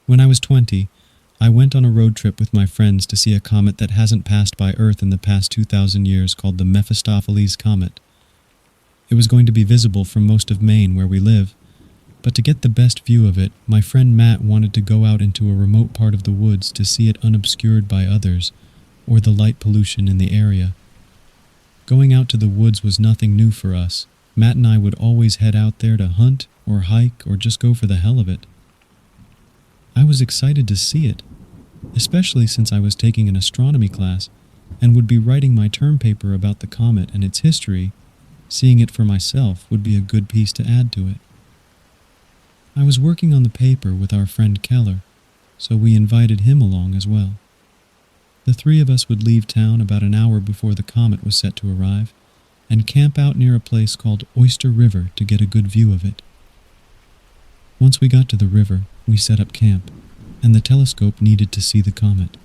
When I was 20, I went on a road trip with my friends to see a comet that hasn't passed by Earth in the past 2,000 years called the Mephistopheles Comet. It was going to be visible from most of Maine where we live, but to get the best view of it, my friend Matt wanted to go out into a remote part of the woods to see it unobscured by others, or the light pollution in the area. Going out to the woods was nothing new for us. Matt and I would always head out there to hunt, or hike, or just go for the hell of it. I was excited to see it, especially since I was taking an astronomy class and would be writing my term paper about the comet and its history. Seeing it for myself would be a good piece to add to it. I was working on the paper with our friend Keller, so we invited him along as well. The three of us would leave town about an hour before the comet was set to arrive and camp out near a place called Oyster River to get a good view of it. Once we got to the river, we set up camp, and the telescope needed to see the comet.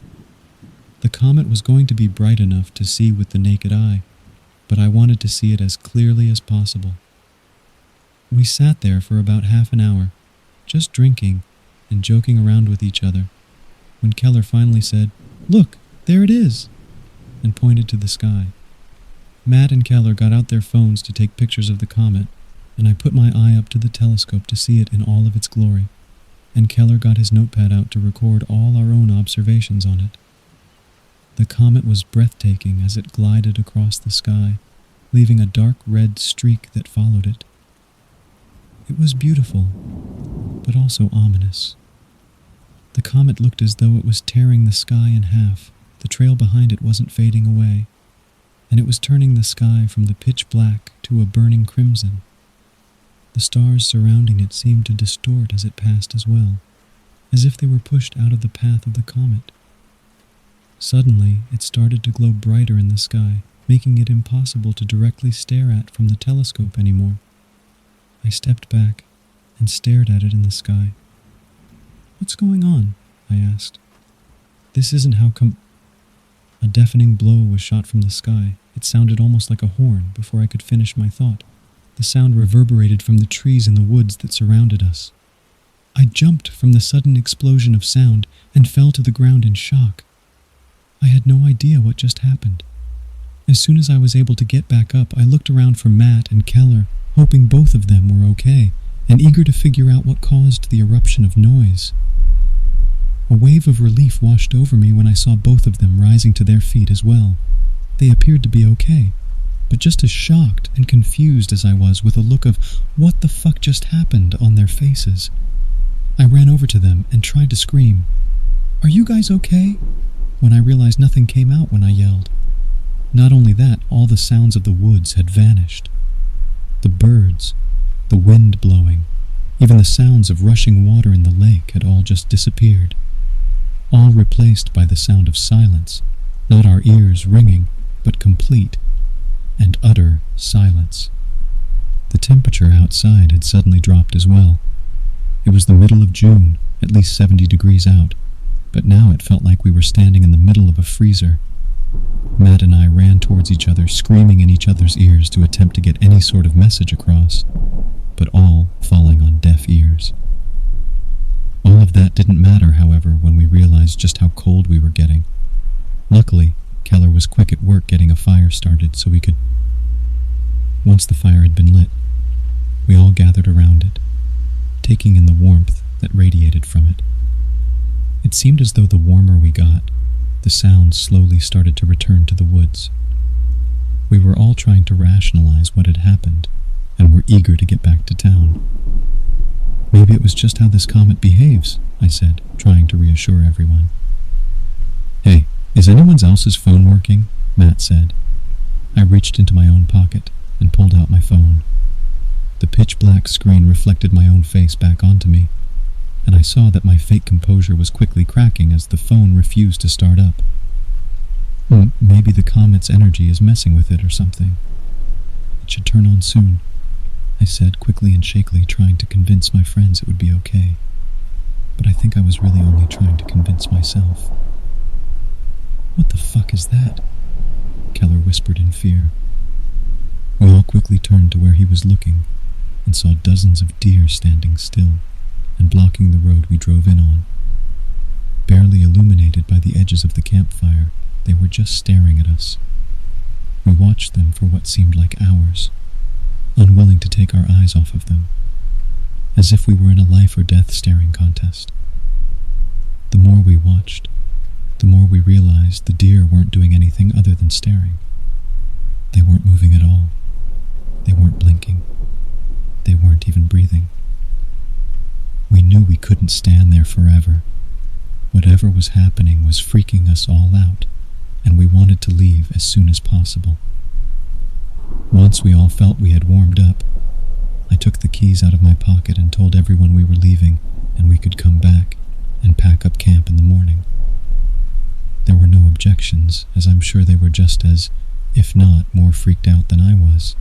The comet was going to be bright enough to see with the naked eye, but I wanted to see it as clearly as possible. We sat there for about half an hour, just drinking and joking around with each other, when Keller finally said, "Look, there it is," and pointed to the sky. Matt and Keller got out their phones to take pictures of the comet, and I put my eye up to the telescope to see it in all of its glory, and Keller got his notepad out to record all our own observations on it. The comet was breathtaking as it glided across the sky, leaving a dark red streak that followed it. It was beautiful, but also ominous. The comet looked as though it was tearing the sky in half. The trail behind it wasn't fading away, and it was turning the sky from the pitch black to a burning crimson. The stars surrounding it seemed to distort as it passed as well, as if they were pushed out of the path of the comet. Suddenly, it started to glow brighter in the sky, making it impossible to directly stare at from the telescope anymore. I stepped back and stared at it in the sky. "What's going on?" I asked. "This isn't how A deafening blow was shot from the sky. It sounded almost like a horn before I could finish my thought. The sound reverberated from the trees in the woods that surrounded us. I jumped from the sudden explosion of sound and fell to the ground in shock. I had no idea what just happened. As soon as I was able to get back up, I looked around for Matt and Keller, hoping both of them were okay, and eager to figure out what caused the eruption of noise. A wave of relief washed over me when I saw both of them rising to their feet as well. They appeared to be okay, but just as shocked and confused as I was, with a look of "what the fuck just happened" on their faces. I ran over to them and tried to scream, "Are you guys okay?" when I realized nothing came out when I yelled. Not only that, all the sounds of the woods had vanished. The birds, the wind blowing, even the sounds of rushing water in the lake had all just disappeared. All replaced by the sound of silence, not our ears ringing, but complete and utter silence. The temperature outside had suddenly dropped as well. It was the middle of June, at least 70 degrees out, but now it felt like we were standing in the middle of a freezer. Matt and I ran towards each other, screaming in each other's ears to attempt to get any sort of message across, but all falling on deaf ears. All of that didn't matter, however, when we realized just how cold we were getting. Luckily, Keller was quick at work getting a fire started so we could... Once the fire had been lit, we all gathered around it, taking in the warmth that radiated from it. It seemed as though the warmer we got, the sounds slowly started to return to the woods. We were all trying to rationalize what had happened, and were eager to get back to town. "Maybe it was just how this comet behaves," I said, trying to reassure everyone. "Hey, is anyone else's phone working?" Matt said. I reached into my own pocket and pulled out my phone. The pitch-black screen reflected my own face back onto me, and I saw that my fake composure was quickly cracking as the phone refused to start up. Maybe the comet's energy is messing with it or something. "It should turn on soon," I said quickly and shakily, trying to convince my friends it would be okay. But I think I was really only trying to convince myself. "What the fuck is that?" Keller whispered in fear. We all quickly turned to where he was looking and saw dozens of deer standing still and blocking the road we drove in on. barely illuminated by the edges of the campfire. They were just staring at us. We watched them for what seemed like hours, unwilling to take our eyes off of them, as if we were in a life-or-death staring contest. The more we watched, the more we realized the deer weren't doing anything other than staring. They weren't moving at all. They weren't blinking. They weren't even breathing. We knew we couldn't stand there forever. Whatever was happening was freaking us all out, and we wanted to leave as soon as possible. Once we all felt we had warmed up, I took the keys out of my pocket and told everyone we were leaving and we could come back and pack up camp in the morning. There were no objections, as I'm sure they were just as, if not more freaked out than I was.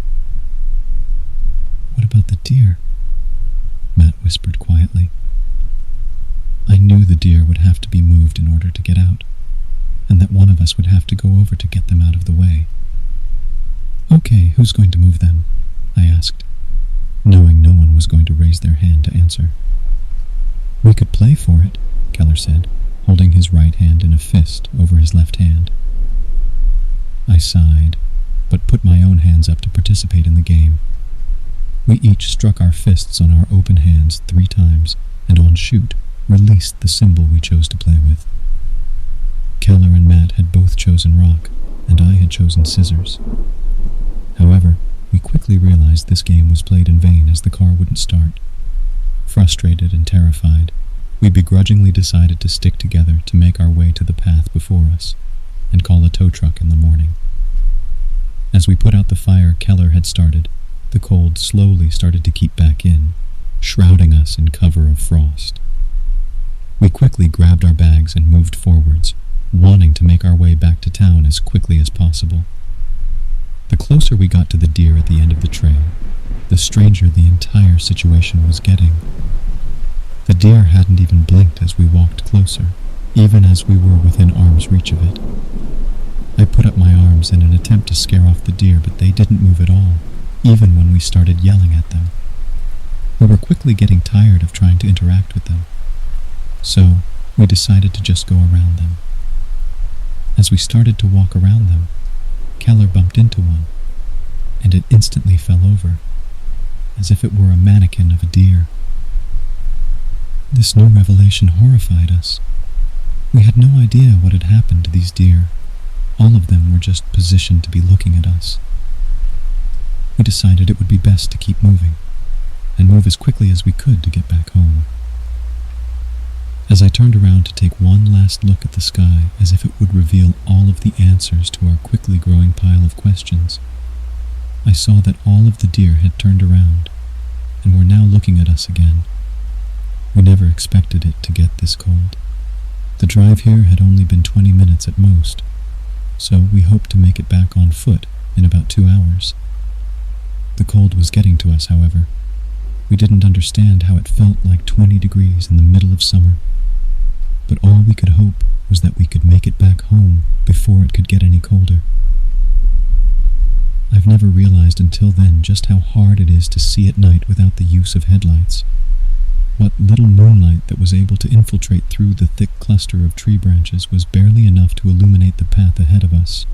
"What about the deer?" Matt whispered quietly. I knew the deer would have to be moved in order to get out, and that one of us would have to go over to get them out of the way. "Okay, who's going to move them?" I asked, knowing no one was going to raise their hand to answer. "We could play for it," Keller said, holding his right hand in a fist over his left hand. I sighed, but put my own hands up to participate in the game. We each struck our fists on our open hands 3 times, and on shoot, released the symbol we chose to play with. Keller and Matt had both chosen rock, and I had chosen scissors. However, we quickly realized this game was played in vain as the car wouldn't start. Frustrated and terrified, we begrudgingly decided to stick together to make our way to the path before us, and call a tow truck in the morning. As we put out the fire Keller had started, the cold slowly started to keep back in, shrouding us in cover of frost. We quickly grabbed our bags and moved forwards, wanting to make our way back to town as quickly as possible. The closer we got to the deer at the end of the trail, the stranger the entire situation was getting. The deer hadn't even blinked as we walked closer, even as we were within arm's reach of it. I put up my arms in an attempt to scare off the deer, but they didn't move at all, even when we started yelling at them. We were quickly getting tired of trying to interact with them, so we decided to just go around them. As we started to walk around them, Keller bumped into one, and it instantly fell over, as if it were a mannequin of a deer. This new revelation horrified us. We had no idea what had happened to these deer. All of them were just positioned to be looking at us. We decided it would be best to keep moving, and move as quickly as we could to get back home. As I turned around to take one last look at the sky as if it would reveal all of the answers to our quickly growing pile of questions, I saw that all of the deer had turned around and were now looking at us again. We never expected it to get this cold. The drive here had only been 20 minutes at most, so we hoped to make it back on foot in about 2 hours. The cold was getting to us, however. We didn't understand how it felt like 20 degrees in the middle of summer, but all we could hope was that we could make it back home before it could get any colder. I've never realized until then just how hard it is to see at night without the use of headlights. What little moonlight that was able to infiltrate through the thick cluster of tree branches was barely enough to illuminate the path ahead of us.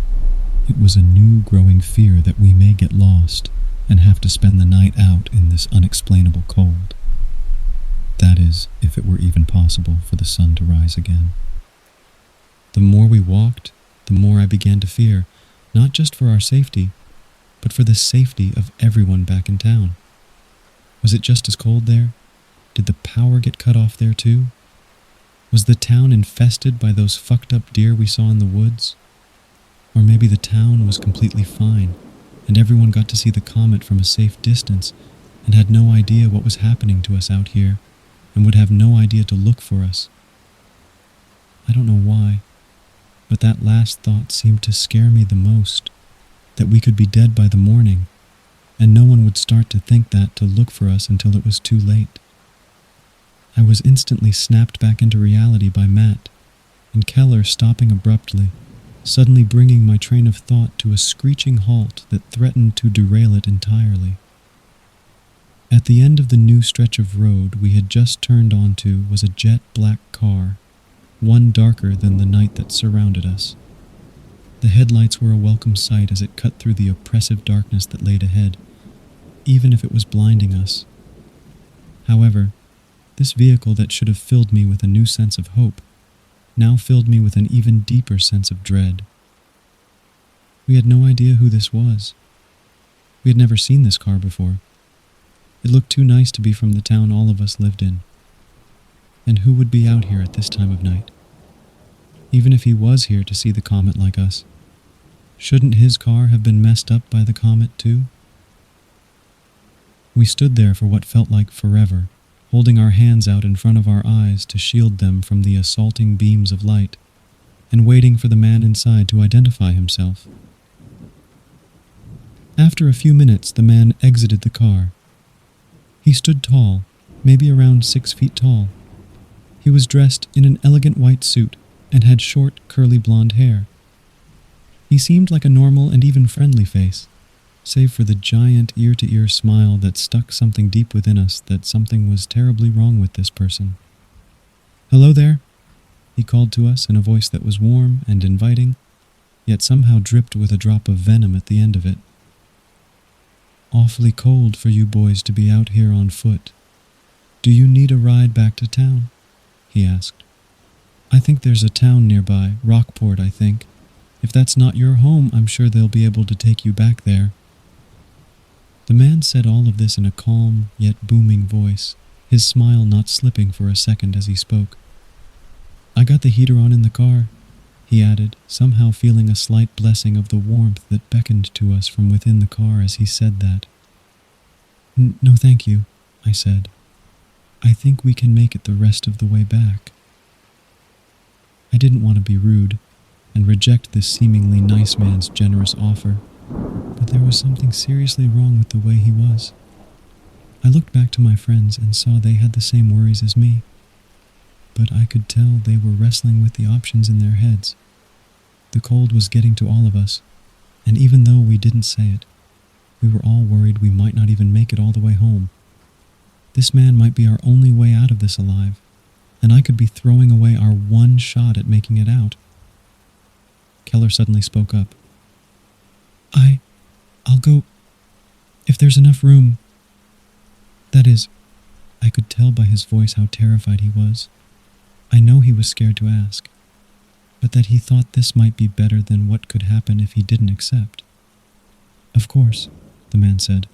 It was a new growing fear that we may get lost and have to spend the night out in this unexplainable cold. That is, if it were even possible for the sun to rise again. The more we walked, the more I began to fear, not just for our safety, but for the safety of everyone back in town. Was it just as cold there? Did the power get cut off there too? Was the town infested by those fucked up deer we saw in the woods? Or maybe the town was completely fine, and everyone got to see the comet from a safe distance and had no idea what was happening to us out here, and would have no idea to look for us. I don't know why, but that last thought seemed to scare me the most, that we could be dead by the morning, and no one would start to think that to look for us until it was too late. I was instantly snapped back into reality by Matt, and Keller stopping abruptly, suddenly bringing my train of thought to a screeching halt that threatened to derail it entirely. At the end of the new stretch of road we had just turned onto was a jet black car, one darker than the night that surrounded us. The headlights were a welcome sight as it cut through the oppressive darkness that laid ahead, even if it was blinding us. However, this vehicle that should have filled me with a new sense of hope now filled me with an even deeper sense of dread. We had no idea who this was. We had never seen this car before. It looked too nice to be from the town all of us lived in. And who would be out here at this time of night? Even if he was here to see the comet like us, shouldn't his car have been messed up by the comet too? We stood there for what felt like forever, holding our hands out in front of our eyes to shield them from the assaulting beams of light, and waiting for the man inside to identify himself. After a few minutes, the man exited the car. He stood tall, maybe around 6 feet tall. He was dressed in an elegant white suit and had short, curly blonde hair. He seemed like a normal and even friendly face, save for the giant ear-to-ear smile that stuck something deep within us that something was terribly wrong with this person. "Hello there," he called to us in a voice that was warm and inviting, yet somehow dripped with a drop of venom at the end of it. "Awfully cold for you boys to be out here on foot. Do you need a ride back to town?" he asked. "I think there's a town nearby, Rockport, I think. If that's not your home, I'm sure they'll be able to take you back there." The man said all of this in a calm, yet booming voice, his smile not slipping for a second as he spoke. "I got the heater on in the car," he added, somehow feeling a slight blessing of the warmth that beckoned to us from within the car as he said that. "No, thank you," I said. "I think we can make it the rest of the way back." I didn't want to be rude and reject this seemingly nice man's generous offer, but there was something seriously wrong with the way he was. I looked back to my friends and saw they had the same worries as me, but I could tell they were wrestling with the options in their heads. The cold was getting to all of us, and even though we didn't say it, we were all worried we might not even make it all the way home. This man might be our only way out of this alive, and I could be throwing away our one shot at making it out. Keller suddenly spoke up. I'll go, if there's enough room. That is, I could tell by his voice how terrified he was. I know he was scared to ask, but that he thought this might be better than what could happen if he didn't accept. "Of course," the man said,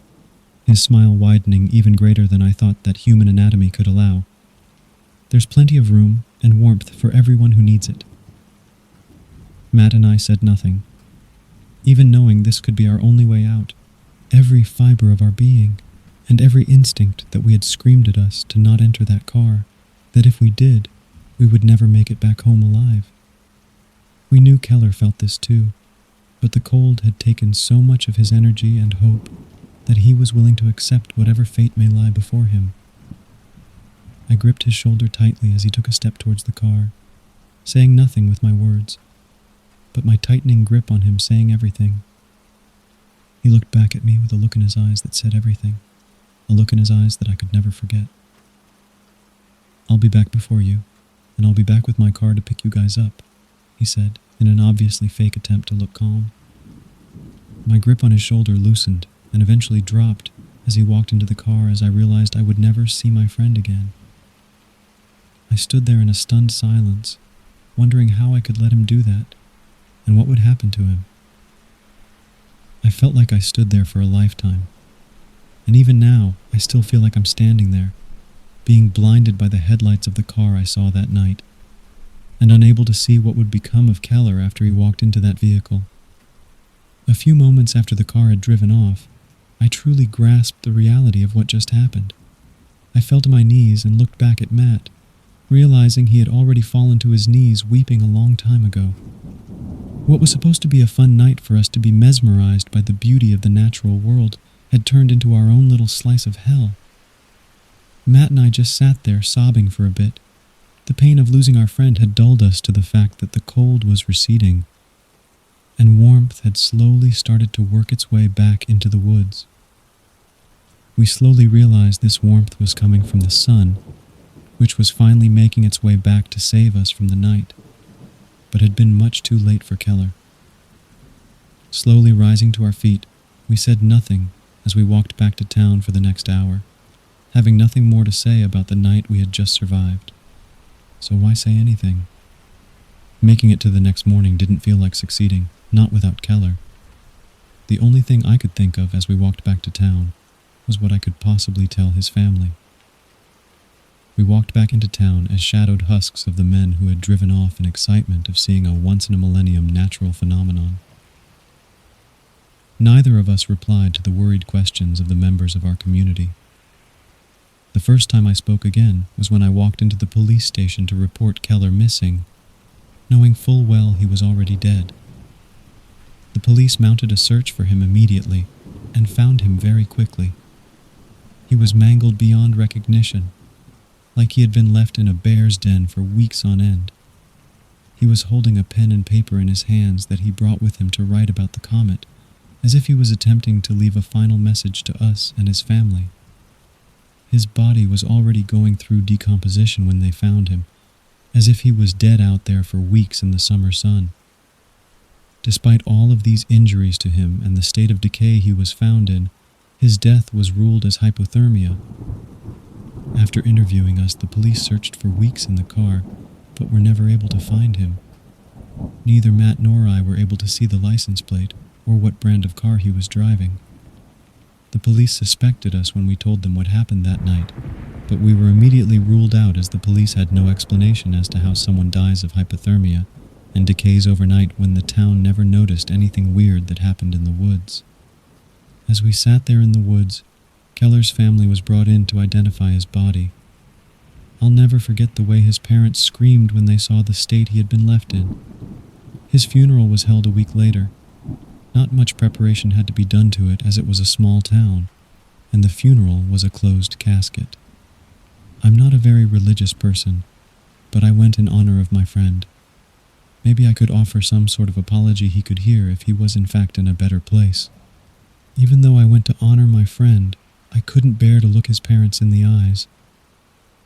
his smile widening even greater than I thought that human anatomy could allow. "There's plenty of room and warmth for everyone who needs it." Matt and I said nothing. Even knowing this could be our only way out, every fiber of our being, and every instinct that we had screamed at us to not enter that car, that if we did, we would never make it back home alive. We knew Keller felt this too, but the cold had taken so much of his energy and hope that he was willing to accept whatever fate may lie before him. I gripped his shoulder tightly as he took a step towards the car, saying nothing with my words, but my tightening grip on him saying everything. He looked back at me with a look in his eyes that said everything, a look in his eyes that I could never forget. "I'll be back before you, and I'll be back with my car to pick you guys up," he said, in an obviously fake attempt to look calm. My grip on his shoulder loosened and eventually dropped as he walked into the car as I realized I would never see my friend again. I stood there in a stunned silence, wondering how I could let him do that, and what would happen to him. I felt like I stood there for a lifetime, and even now I still feel like I'm standing there, being blinded by the headlights of the car I saw that night, and unable to see what would become of Keller after he walked into that vehicle. A few moments after the car had driven off, I truly grasped the reality of what just happened. I fell to my knees and looked back at Matt, realizing he had already fallen to his knees weeping a long time ago. What was supposed to be a fun night for us to be mesmerized by the beauty of the natural world had turned into our own little slice of hell. Matt and I just sat there sobbing for a bit. The pain of losing our friend had dulled us to the fact that the cold was receding, and warmth had slowly started to work its way back into the woods. We slowly realized this warmth was coming from the sun, which was finally making its way back to save us from the night, but had been much too late for Keller. Slowly rising to our feet, we said nothing as we walked back to town for the next hour, having nothing more to say about the night we had just survived. So why say anything? Making it to the next morning didn't feel like succeeding, not without Keller. The only thing I could think of as we walked back to town was what I could possibly tell his family. We walked back into town as shadowed husks of the men who had driven off in excitement of seeing a once-in-a-millennium natural phenomenon. Neither of us replied to the worried questions of the members of our community. The first time I spoke again was when I walked into the police station to report Keller missing, knowing full well he was already dead. The police mounted a search for him immediately and found him very quickly. He was mangled beyond recognition, like he had been left in a bear's den for weeks on end. He was holding a pen and paper in his hands that he brought with him to write about the comet, as if he was attempting to leave a final message to us and his family. His body was already going through decomposition when they found him, as if he was dead out there for weeks in the summer sun. Despite all of these injuries to him and the state of decay he was found in, his death was ruled as hypothermia. After interviewing us, the police searched for weeks in the car, but were never able to find him. Neither Matt nor I were able to see the license plate or what brand of car he was driving. The police suspected us when we told them what happened that night, but we were immediately ruled out as the police had no explanation as to how someone dies of hypothermia and decays overnight when the town never noticed anything weird that happened in the woods. As we sat there in the woods, Keller's family was brought in to identify his body. I'll never forget the way his parents screamed when they saw the state he had been left in. His funeral was held a week later. Not much preparation had to be done to it as it was a small town, and the funeral was a closed casket. I'm not a very religious person, but I went in honor of my friend. Maybe I could offer some sort of apology he could hear if he was in fact in a better place. Even though I went to honor my friend, I couldn't bear to look his parents in the eyes.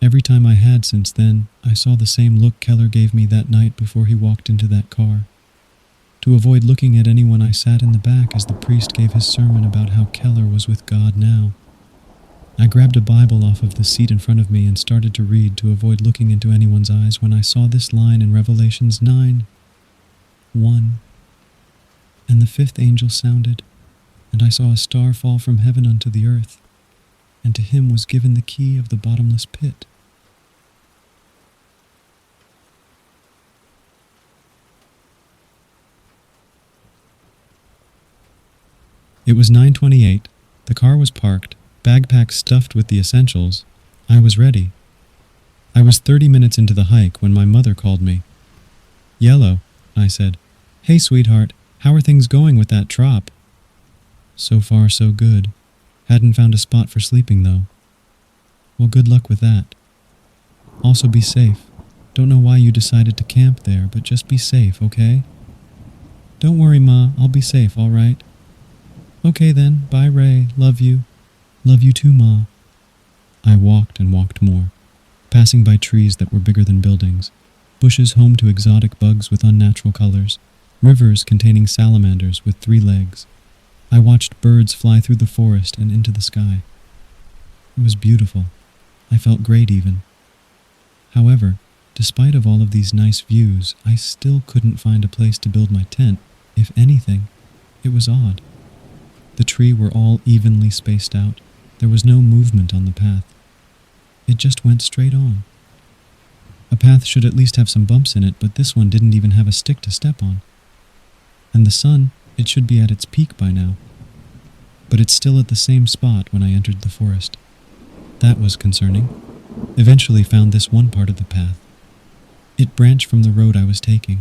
Every time I had since then, I saw the same look Keller gave me that night before he walked into that car. To avoid looking at anyone, I sat in the back as the priest gave his sermon about how Keller was with God now. I grabbed a Bible off of the seat in front of me and started to read to avoid looking into anyone's eyes when I saw this line in Revelations 9:1. And the fifth angel sounded, and I saw a star fall from heaven unto the earth, and to him was given the key of the bottomless pit. It was 9:28. The car was parked, backpack stuffed with the essentials. I was ready. I was 30 minutes into the hike when my mother called me. "Yellow," I said. "Hey, sweetheart, how are things going with that trop?" "So far, so good. Hadn't found a spot for sleeping, though." "Well, good luck with that. Also be safe. Don't know why you decided to camp there, but just be safe, okay?" "Don't worry, Ma. I'll be safe, all right?" "Okay then. Bye, Ray. Love you." "Love you too, Ma." I walked and walked more, passing by trees that were bigger than buildings, bushes home to exotic bugs with unnatural colors, rivers containing salamanders with 3 legs. I watched birds fly through the forest and into the sky. It was beautiful. I felt great even. However, despite of all of these nice views, I still couldn't find a place to build my tent. If anything, it was odd. The trees were all evenly spaced out. There was no movement on the path. It just went straight on. A path should at least have some bumps in it, but this one didn't even have a stick to step on. And the sun, it should be at its peak by now. But it's still at the same spot when I entered the forest. That was concerning. Eventually found this one part of the path. It branched from the road I was taking.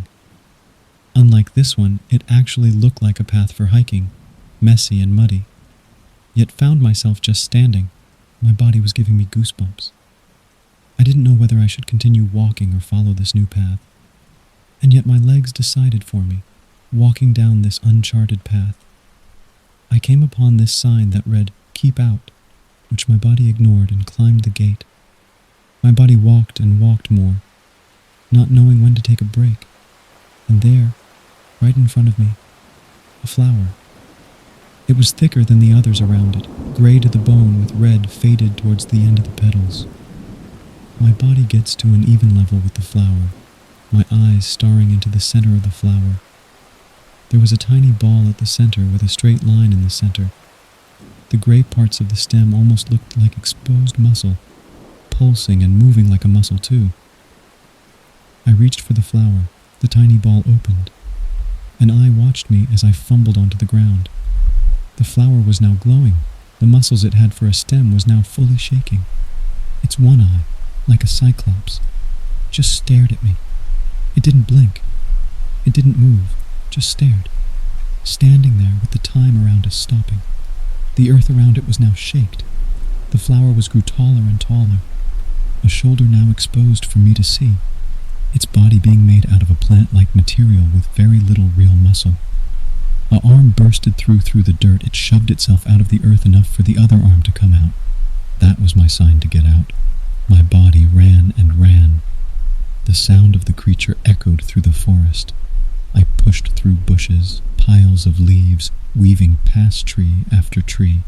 Unlike this one, it actually looked like a path for hiking, messy and muddy. Yet found myself just standing. My body was giving me goosebumps. I didn't know whether I should continue walking or follow this new path. And yet my legs decided for me, walking down this uncharted path. I came upon this sign that read, "Keep Out," which my body ignored and climbed the gate. My body walked and walked more, not knowing when to take a break. And there, right in front of me, a flower. It was thicker than the others around it, gray to the bone with red faded towards the end of the petals. My body gets to an even level with the flower, my eyes staring into the center of the flower. There was a tiny ball at the center with a straight line in the center. The gray parts of the stem almost looked like exposed muscle, pulsing and moving like a muscle too. I reached for the flower. The tiny ball opened. An eye watched me as I fumbled onto the ground. The flower was now glowing. The muscles it had for a stem was now fully shaking. Its one eye, like a cyclops, just stared at me. It didn't blink. It didn't move, just stared, standing there with the time around us stopping. The earth around it was now shaked. The flower grew taller and taller, a shoulder now exposed for me to see, its body being made out of a plant-like material with very little real muscle. An arm bursted through the dirt. It shoved itself out of the earth enough for the other arm to come out. That was my sign to get out. My body ran and ran. The sound of the creature echoed through the forest. I pushed through bushes, piles of leaves, weaving past tree after tree.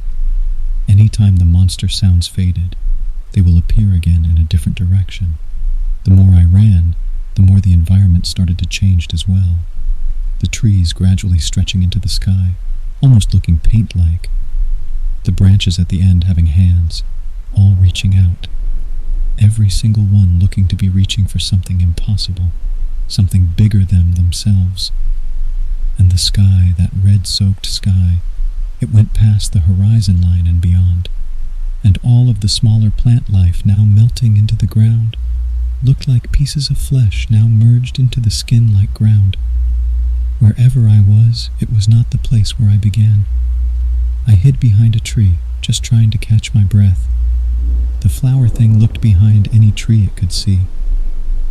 Any time the monster sounds faded, they will appear again in a different direction. The more I ran, the more the environment started to change as well. The trees gradually stretching into the sky, almost looking paint-like. The branches at the end having hands, all reaching out. Every single one looking to be reaching for something impossible, something bigger than themselves. And the sky, that red-soaked sky, it went past the horizon line and beyond. And all of the smaller plant life now melting into the ground looked like pieces of flesh now merged into the skin like ground. Wherever I was, it was not the place where I began. I hid behind a tree, just trying to catch my breath. The flower thing looked behind any tree it could see.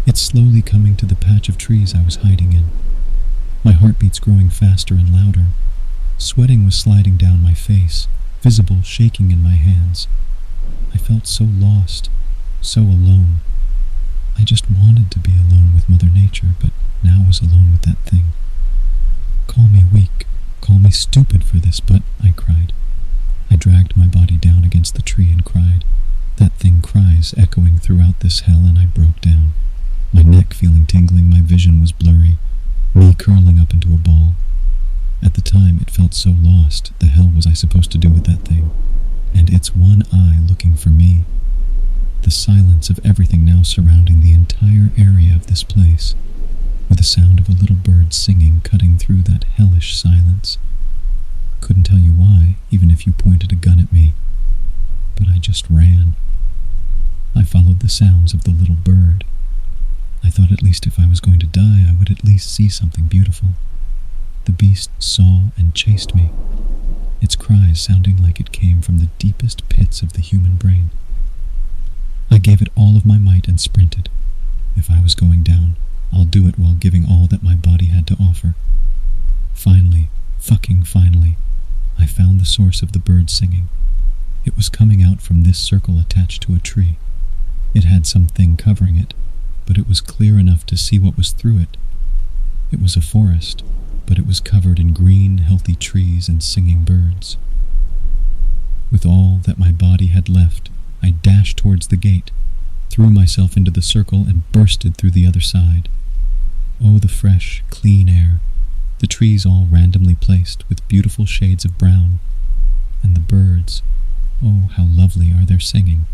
It's slowly coming to the patch of trees I was hiding in. My heartbeats growing faster and louder. Sweating was sliding down my face, visible shaking in my hands. I felt so lost, so alone. I just wanted to be alone with Mother Nature, but now was alone with that thing. Call me weak, call me stupid for this, but I cried. I dragged my body down against the tree and cried. That thing cries echoing throughout this hell, and I broke down. My neck feeling tingling, my vision was blurry, me curling up into a ball. At the time, it felt so lost. The hell was I supposed to do with that thing? And its one eye looking for me. The silence of everything now surrounding the entire area of this place, with the sound of a little bird singing cutting through that hellish silence. Couldn't tell you why, even if you pointed a gun at me. But I just ran. I followed the sounds of the little bird. I thought at least if I was going to die, I would at least see something beautiful. The beast saw and chased me, its cries sounding like it came from the deepest pits of the human brain. I gave it all of my might and sprinted. If I was going down, I'll do it while giving all that my body had to offer. Finally, finally, I found the source of the bird singing. It was coming out from this circle attached to a tree. It had something covering it, but it was clear enough to see what was through it. It was a forest, but it was covered in green, healthy trees and singing birds. With all that my body had left, I dashed towards the gate, threw myself into the circle and bursted through the other side. Oh, the fresh, clean air, the trees all randomly placed with beautiful shades of brown, and the birds, oh, how lovely are their singing.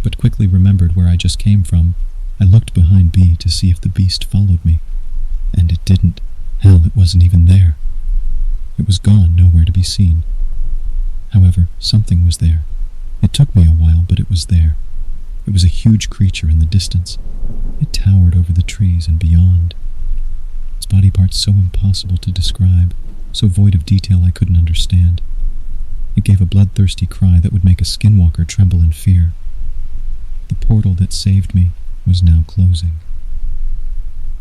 But quickly remembered where I just came from. I looked behind B to see if the beast followed me, and it didn't. Hell, it wasn't even there. It was gone, nowhere to be seen. However, something was there. It took me a while, but it was there. It was a huge creature in the distance. It towered over the trees and beyond. Its body parts so impossible to describe, so void of detail I couldn't understand. It gave a bloodthirsty cry that would make a skinwalker tremble in fear. The portal that saved me was now closing.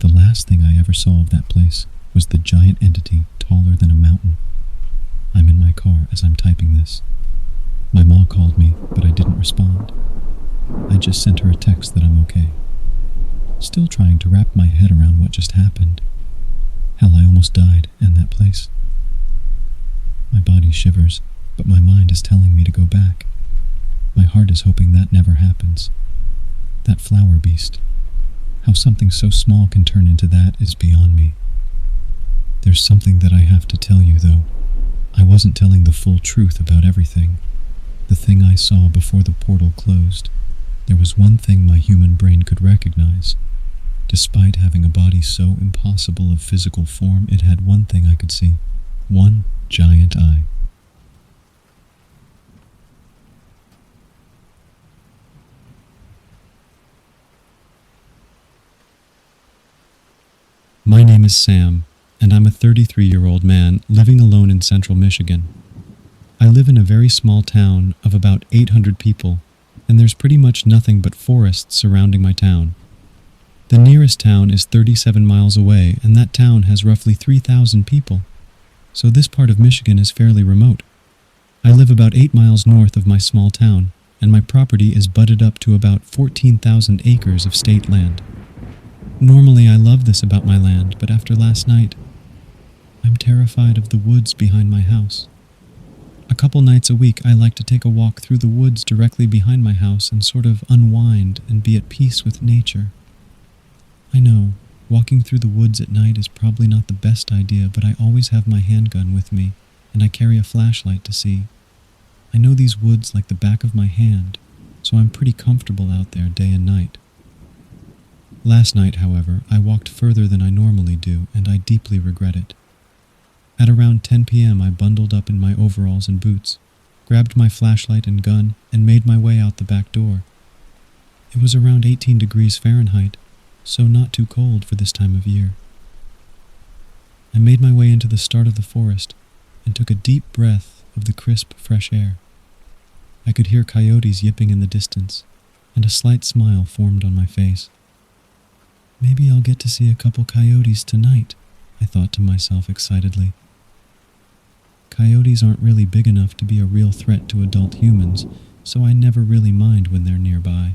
The last thing I ever saw of that place was the giant entity taller than a mountain. I'm in my car as I'm typing this. My ma called me, but I didn't respond. I just sent her a text that I'm okay. Still trying to wrap my head around what just happened. Hell, I almost died in that place. My body shivers, but my mind is telling me to go back. My heart is hoping that never happens. That flower beast. How something so small can turn into that is beyond me. There's something that I have to tell you, though. I wasn't telling the full truth about everything. The thing I saw before the portal closed. There was one thing my human brain could recognize. Despite having a body so impossible of physical form, it had one thing I could see. One giant eye. My name is Sam, and I'm a 33-year-old man living alone in central Michigan. I live in a very small town of about 800 people, and there's pretty much nothing but forests surrounding my town. The nearest town is 37 miles away, and that town has roughly 3,000 people. So this part of Michigan is fairly remote. I live about 8 miles north of my small town, and my property is butted up to about 14,000 acres of state land. Normally I love this about my land, but after last night, I'm terrified of the woods behind my house. A couple nights a week I like to take a walk through the woods directly behind my house and sort of unwind and be at peace with nature. I know, walking through the woods at night is probably not the best idea, but I always have my handgun with me, and I carry a flashlight to see. I know these woods like the back of my hand, so I'm pretty comfortable out there day and night. Last night, however, I walked further than I normally do, and I deeply regret it. At around 10 p.m. I bundled up in my overalls and boots, grabbed my flashlight and gun, and made my way out the back door. It was around 18 degrees Fahrenheit, so not too cold for this time of year. I made my way into the start of the forest and took a deep breath of the crisp, fresh air. I could hear coyotes yipping in the distance, and a slight smile formed on my face. Maybe I'll get to see a couple coyotes tonight, I thought to myself excitedly. Coyotes aren't really big enough to be a real threat to adult humans, so I never really mind when they're nearby.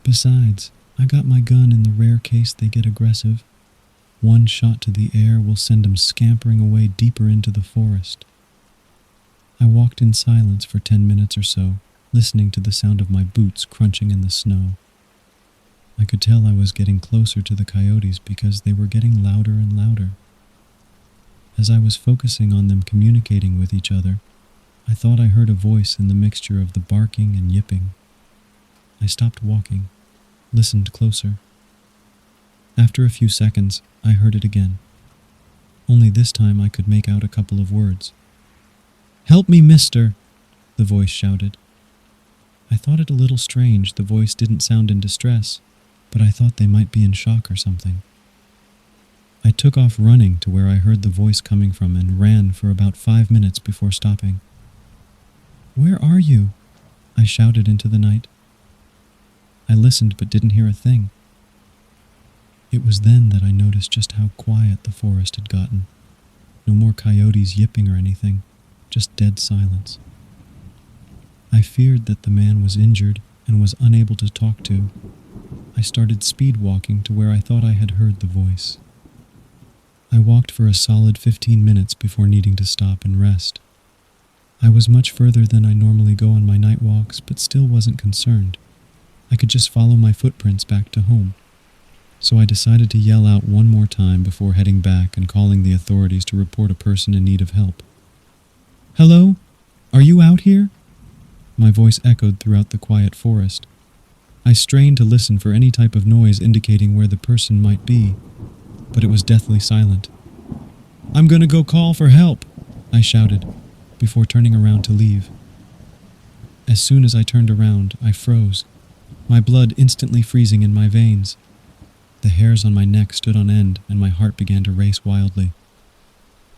Besides, I got my gun in the rare case they get aggressive. One shot to the air will send them scampering away deeper into the forest. I walked in silence for 10 minutes or so, listening to the sound of my boots crunching in the snow. I could tell I was getting closer to the coyotes because they were getting louder and louder. As I was focusing on them communicating with each other, I thought I heard a voice in the mixture of the barking and yipping. I stopped walking, listened closer. After a few seconds, I heard it again. Only this time I could make out a couple of words. "Help me, mister," the voice shouted. I thought it a little strange the voice didn't sound in distress, but I thought they might be in shock or something. I took off running to where I heard the voice coming from and ran for about 5 minutes before stopping. "Where are you?" I shouted into the night. I listened but didn't hear a thing. It was then that I noticed just how quiet the forest had gotten. No more coyotes yipping or anything, just dead silence. I feared that the man was injured and was unable to talk to. I started speed walking to where I thought I had heard the voice. I walked for a solid 15 minutes before needing to stop and rest. I was much further than I normally go on my night walks, but still wasn't concerned. I could just follow my footprints back to home. So I decided to yell out one more time before heading back and calling the authorities to report a person in need of help. "Hello? Are you out here?" My voice echoed throughout the quiet forest. I strained to listen for any type of noise indicating where the person might be, but it was deathly silent. "I'm gonna go call for help," I shouted, before turning around to leave. As soon as I turned around, I froze, my blood instantly freezing in my veins. The hairs on my neck stood on end, and my heart began to race wildly.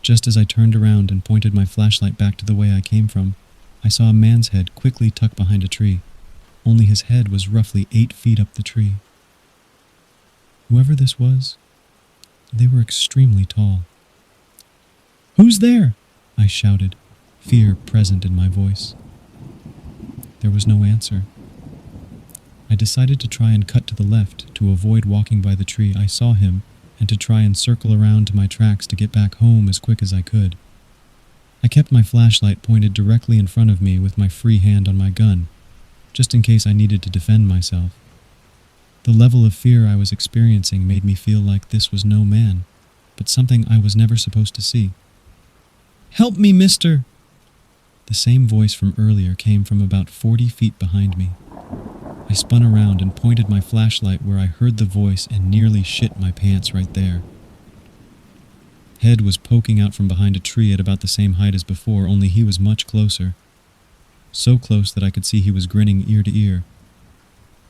Just as I turned around and pointed my flashlight back to the way I came from, I saw a man's head quickly tucked behind a tree. Only his head was roughly 8 feet up the tree. Whoever this was, they were extremely tall. "Who's there?" I shouted, fear present in my voice. There was no answer. I decided to try and cut to the left to avoid walking by the tree I saw him and to try and circle around to my tracks to get back home as quick as I could. I kept my flashlight pointed directly in front of me with my free hand on my gun, just in case I needed to defend myself. The level of fear I was experiencing made me feel like this was no man, but something I was never supposed to see. "Help me, mister!" The same voice from earlier came from about 40 feet behind me. I spun around and pointed my flashlight where I heard the voice and nearly shit my pants right there. Head was poking out from behind a tree at about the same height as before, only he was much closer. So close that I could see he was grinning ear to ear.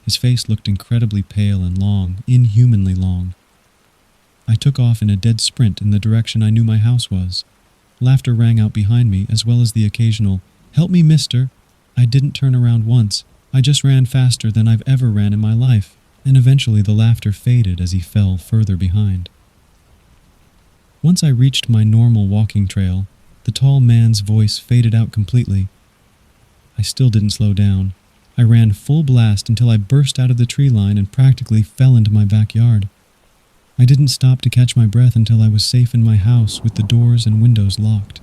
His face looked incredibly pale and long, inhumanly long. I took off in a dead sprint in the direction I knew my house was. Laughter rang out behind me, as well as the occasional, "Help me, mister!" I didn't turn around once. I just ran faster than I've ever ran in my life, and eventually the laughter faded as he fell further behind. Once I reached my normal walking trail, the tall man's voice faded out completely. I still didn't slow down. I ran full blast until I burst out of the tree line and practically fell into my backyard. I didn't stop to catch my breath until I was safe in my house with the doors and windows locked.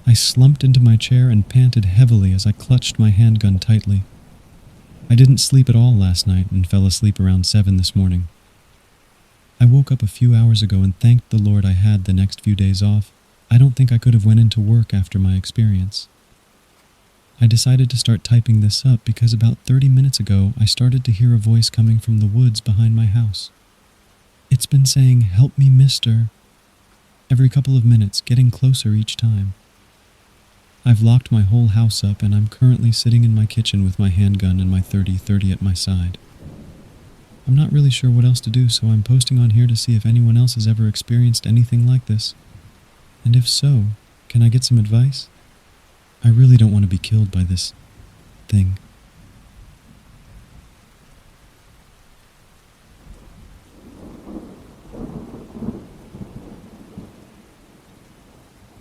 I slumped into my chair and panted heavily as I clutched my handgun tightly. I didn't sleep at all last night and fell asleep around 7 this morning. I woke up a few hours ago and thanked the Lord I had the next few days off. I don't think I could have went into work after my experience. I decided to start typing this up because about 30 minutes ago I started to hear a voice coming from the woods behind my house. It's been saying, "Help me, mister," every couple of minutes, getting closer each time. I've locked my whole house up and I'm currently sitting in my kitchen with my handgun and my 30-30 at my side. I'm not really sure what else to do, so I'm posting on here to see if anyone else has ever experienced anything like this. And if so, can I get some advice? I really don't want to be killed by this thing.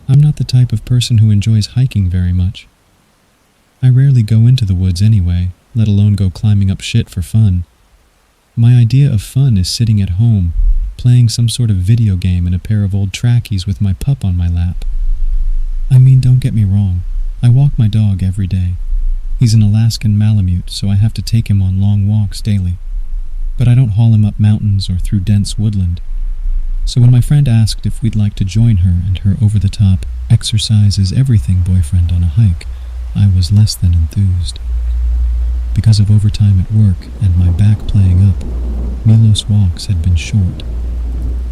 I'm not the type of person who enjoys hiking very much. I rarely go into the woods anyway, let alone go climbing up shit for fun. My idea of fun is sitting at home, playing some sort of video game in a pair of old trackies with my pup on my lap. I mean, don't get me wrong, I walk my dog every day. He's an Alaskan Malamute, so I have to take him on long walks daily. But I don't haul him up mountains or through dense woodland. So when my friend asked if we'd like to join her and her over-the-top exercise-is-everything boyfriend on a hike, I was less than enthused. Because of overtime at work and my back playing up, Milos' walks had been short.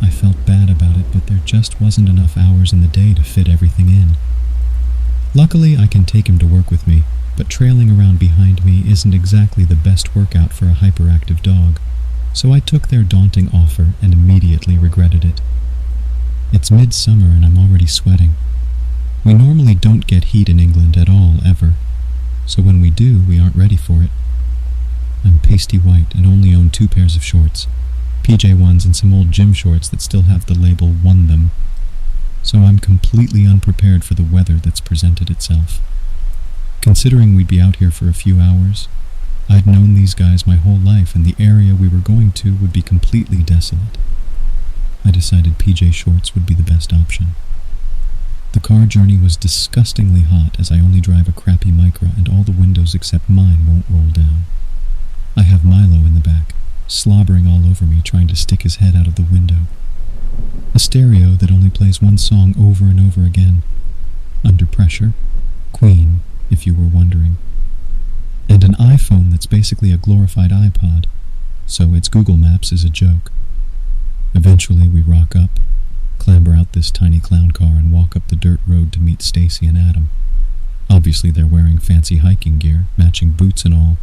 I felt bad about it, but there just wasn't enough hours in the day to fit everything in. Luckily, I can take him to work with me, but trailing around behind me isn't exactly the best workout for a hyperactive dog, so I took their daunting offer and immediately regretted it. It's midsummer and I'm already sweating. We normally don't get heat in England at all, ever. So when we do, we aren't ready for it. I'm pasty white and only own 2 pairs of shorts, PJ ones and some old gym shorts that still have the label "won them." So I'm completely unprepared for the weather that's presented itself. Considering we'd be out here for a few hours, I'd known these guys my whole life and the area we were going to would be completely desolate. I decided PJ shorts would be the best option. The car journey was disgustingly hot as I only drive a crappy Micra and all the windows except mine won't roll down. I have Milo in the back, slobbering all over me trying to stick his head out of the window. A stereo that only plays one song over and over again. Under Pressure, Queen, if you were wondering. And an iPhone that's basically a glorified iPod, so its Google Maps is a joke. Eventually we rock up, clamber out this tiny clown car and walk up the dirt road to meet Stacy and Adam. Obviously they're wearing fancy hiking gear, matching boots and all,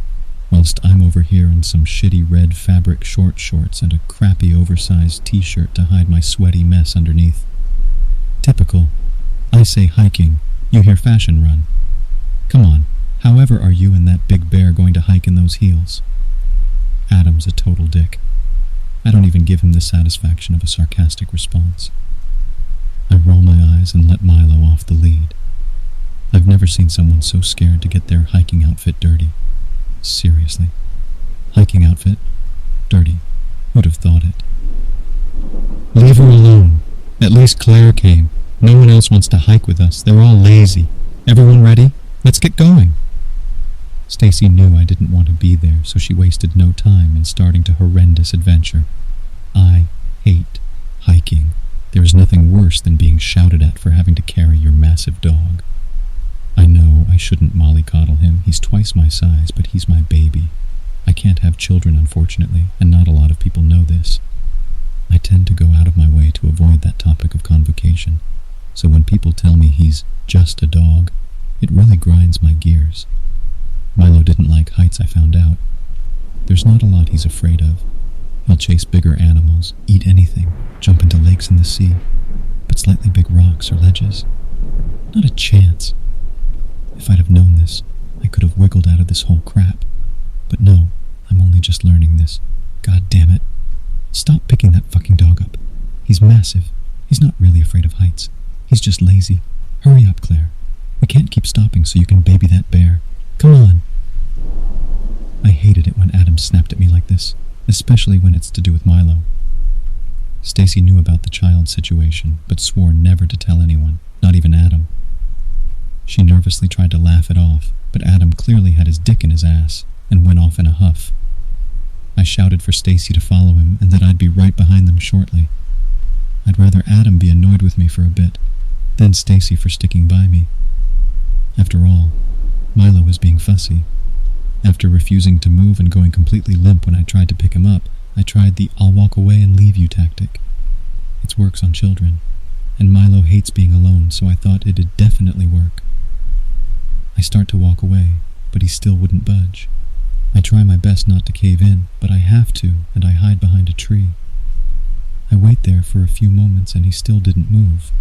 whilst I'm over here in some shitty red fabric short shorts and a crappy oversized t-shirt to hide my sweaty mess underneath. Typical. I say hiking, you hear fashion run. Come on, however are you and that big bear going to hike in those heels? Adam's a total dick. I don't even give him the satisfaction of a sarcastic response. I roll my eyes and let Milo off the lead. I've never seen someone so scared to get their hiking outfit dirty. Seriously. Hiking outfit. Dirty. Who'd have thought it? Leave her alone. At least Claire came. No one else wants to hike with us. They're all lazy. Everyone ready? Let's get going. Stacy knew I didn't want to be there, so she wasted no time in starting a horrendous adventure. I hate hiking. There is nothing worse than being shouted at for having to carry your massive dog. I know I shouldn't mollycoddle him. He's twice my size, but he's my baby. I can't have children, unfortunately, and not a lot of people know this. I tend to go out of my way to avoid that topic of convocation, so when people tell me he's just a dog, it really grinds my gears. Milo didn't like heights, I found out. There's not a lot he's afraid of. He'll chase bigger animals, eat anything, jump into lakes in the sea, but slightly big rocks or ledges? Not a chance. If I'd have known this, I could have wiggled out of this whole crap. But no, I'm only just learning this. God damn it. Stop picking that fucking dog up. He's massive. He's not really afraid of heights. He's just lazy. Hurry up, Claire. We can't keep stopping so you can baby that bear. Come on. I hated it when Adam snapped at me like this, especially when it's to do with Milo. Stacy knew about the child situation, but swore never to tell anyone, not even Adam. She nervously tried to laugh it off, but Adam clearly had his dick in his ass and went off in a huff. I shouted for Stacy to follow him and that I'd be right behind them shortly. I'd rather Adam be annoyed with me for a bit, than Stacy for sticking by me. After all, Milo was being fussy. After refusing to move and going completely limp when I tried to pick him up, I tried the I'll walk away and leave you tactic. It works on children, and Milo hates being alone, so I thought it'd definitely work. I start to walk away, but he still wouldn't budge. I try my best not to cave in, but I have to, and I hide behind a tree. I wait there for a few moments and he still didn't move.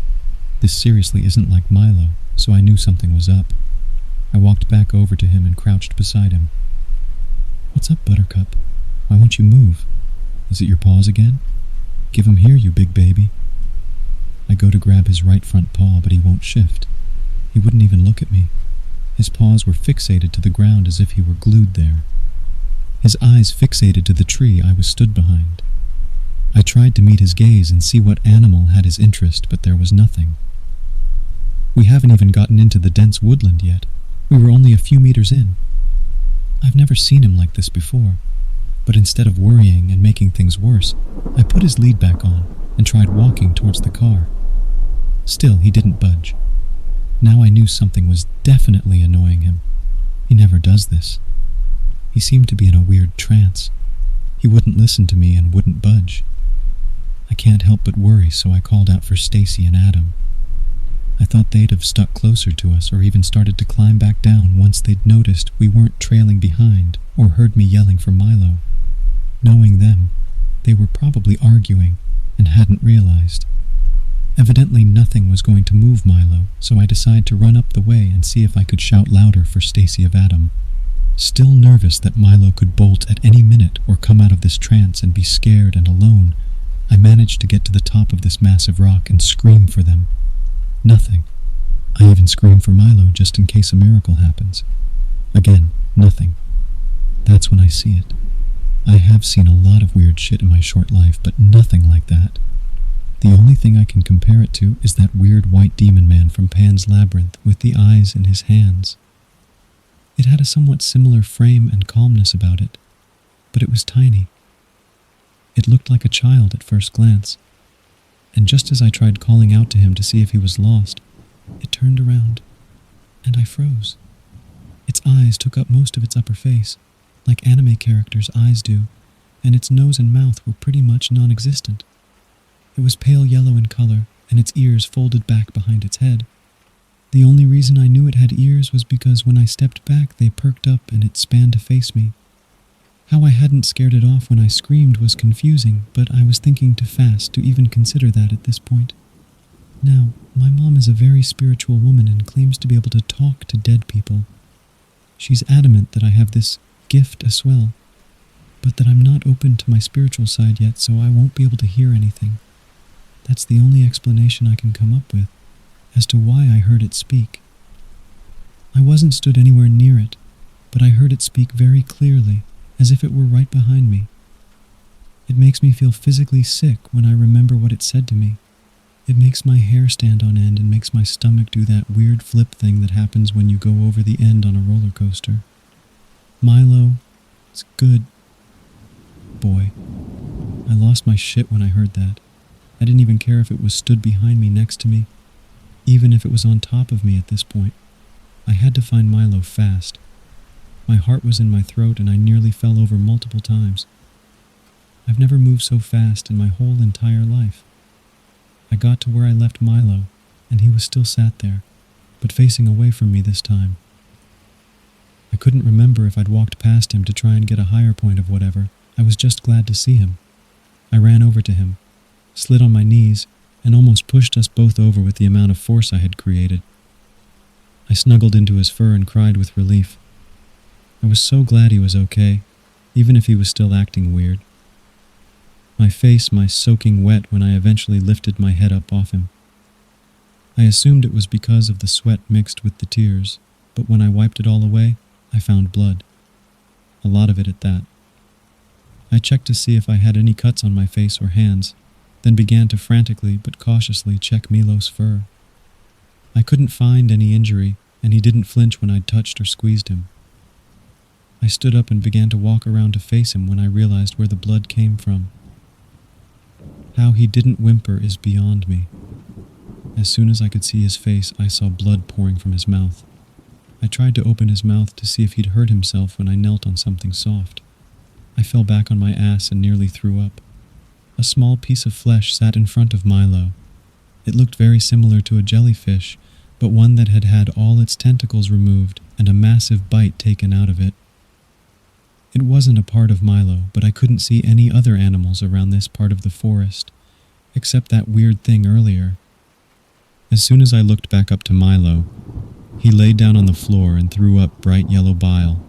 This seriously isn't like Milo, so I knew something was up. I walked back over to him and crouched beside him. What's up, Buttercup? Why won't you move? Is it your paws again? Give 'em here, you big baby. I go to grab his right front paw, but he won't shift. He wouldn't even look at me. His paws were fixated to the ground as if he were glued there. His eyes fixated to the tree I was stood behind. I tried to meet his gaze and see what animal had his interest, but there was nothing. We haven't even gotten into the dense woodland yet. We were only a few meters in. I've never seen him like this before, but instead of worrying and making things worse, I put his lead back on and tried walking towards the car. Still, he didn't budge. Now I knew something was definitely annoying him. He never does this. He seemed to be in a weird trance. He wouldn't listen to me and wouldn't budge. I can't help but worry, so I called out for Stacy and Adam. I thought they'd have stuck closer to us or even started to climb back down once they'd noticed we weren't trailing behind or heard me yelling for Milo. Knowing them, they were probably arguing and hadn't realized. Evidently nothing was going to move Milo, so I decided to run up the way and see if I could shout louder for Stacy of Adam. Still nervous that Milo could bolt at any minute or come out of this trance and be scared and alone, I managed to get to the top of this massive rock and scream for them. Nothing. I even screamed for Milo just in case a miracle happens. Again, nothing. That's when I see it. I have seen a lot of weird shit in my short life, but nothing like that. The only thing I can compare it to is that weird white demon man from Pan's Labyrinth with the eyes in his hands. It had a somewhat similar frame and calmness about it, but it was tiny. It looked like a child at first glance, and just as I tried calling out to him to see if he was lost, it turned around, and I froze. Its eyes took up most of its upper face, like anime characters' eyes do, and its nose and mouth were pretty much non-existent. It was pale yellow in color, and its ears folded back behind its head. The only reason I knew it had ears was because when I stepped back they perked up and it span to face me. How I hadn't scared it off when I screamed was confusing, but I was thinking too fast to even consider that at this point. Now, my mom is a very spiritual woman and claims to be able to talk to dead people. She's adamant that I have this gift as well, but that I'm not open to my spiritual side yet, so I won't be able to hear anything. That's the only explanation I can come up with as to why I heard it speak. I wasn't stood anywhere near it, but I heard it speak very clearly, as if it were right behind me. It makes me feel physically sick when I remember what it said to me. It makes my hair stand on end and makes my stomach do that weird flip thing that happens when you go over the end on a roller coaster. Milo, it's good. Boy, I lost my shit when I heard that. I didn't even care if it was stood behind me next to me, even if it was on top of me at this point. I had to find Milo fast. My heart was in my throat and I nearly fell over multiple times. I've never moved so fast in my whole entire life. I got to where I left Milo, and he was still sat there, but facing away from me this time. I couldn't remember if I'd walked past him to try and get a higher point of whatever. I was just glad to see him. I ran over to him, slid on my knees, and almost pushed us both over with the amount of force I had created. I snuggled into his fur and cried with relief. I was so glad he was okay, even if he was still acting weird. My face soaking wet when I eventually lifted my head up off him. I assumed it was because of the sweat mixed with the tears, but when I wiped it all away, I found blood. A lot of it at that. I checked to see if I had any cuts on my face or hands, then began to frantically but cautiously check Milo's fur. I couldn't find any injury, and he didn't flinch when I'd touched or squeezed him. I stood up and began to walk around to face him when I realized where the blood came from. How he didn't whimper is beyond me. As soon as I could see his face, I saw blood pouring from his mouth. I tried to open his mouth to see if he'd hurt himself when I knelt on something soft. I fell back on my ass and nearly threw up. A small piece of flesh sat in front of Milo. It looked very similar to a jellyfish, but one that had had all its tentacles removed and a massive bite taken out of it. It wasn't a part of Milo, but I couldn't see any other animals around this part of the forest, except that weird thing earlier. As soon as I looked back up to Milo, he laid down on the floor and threw up bright yellow bile.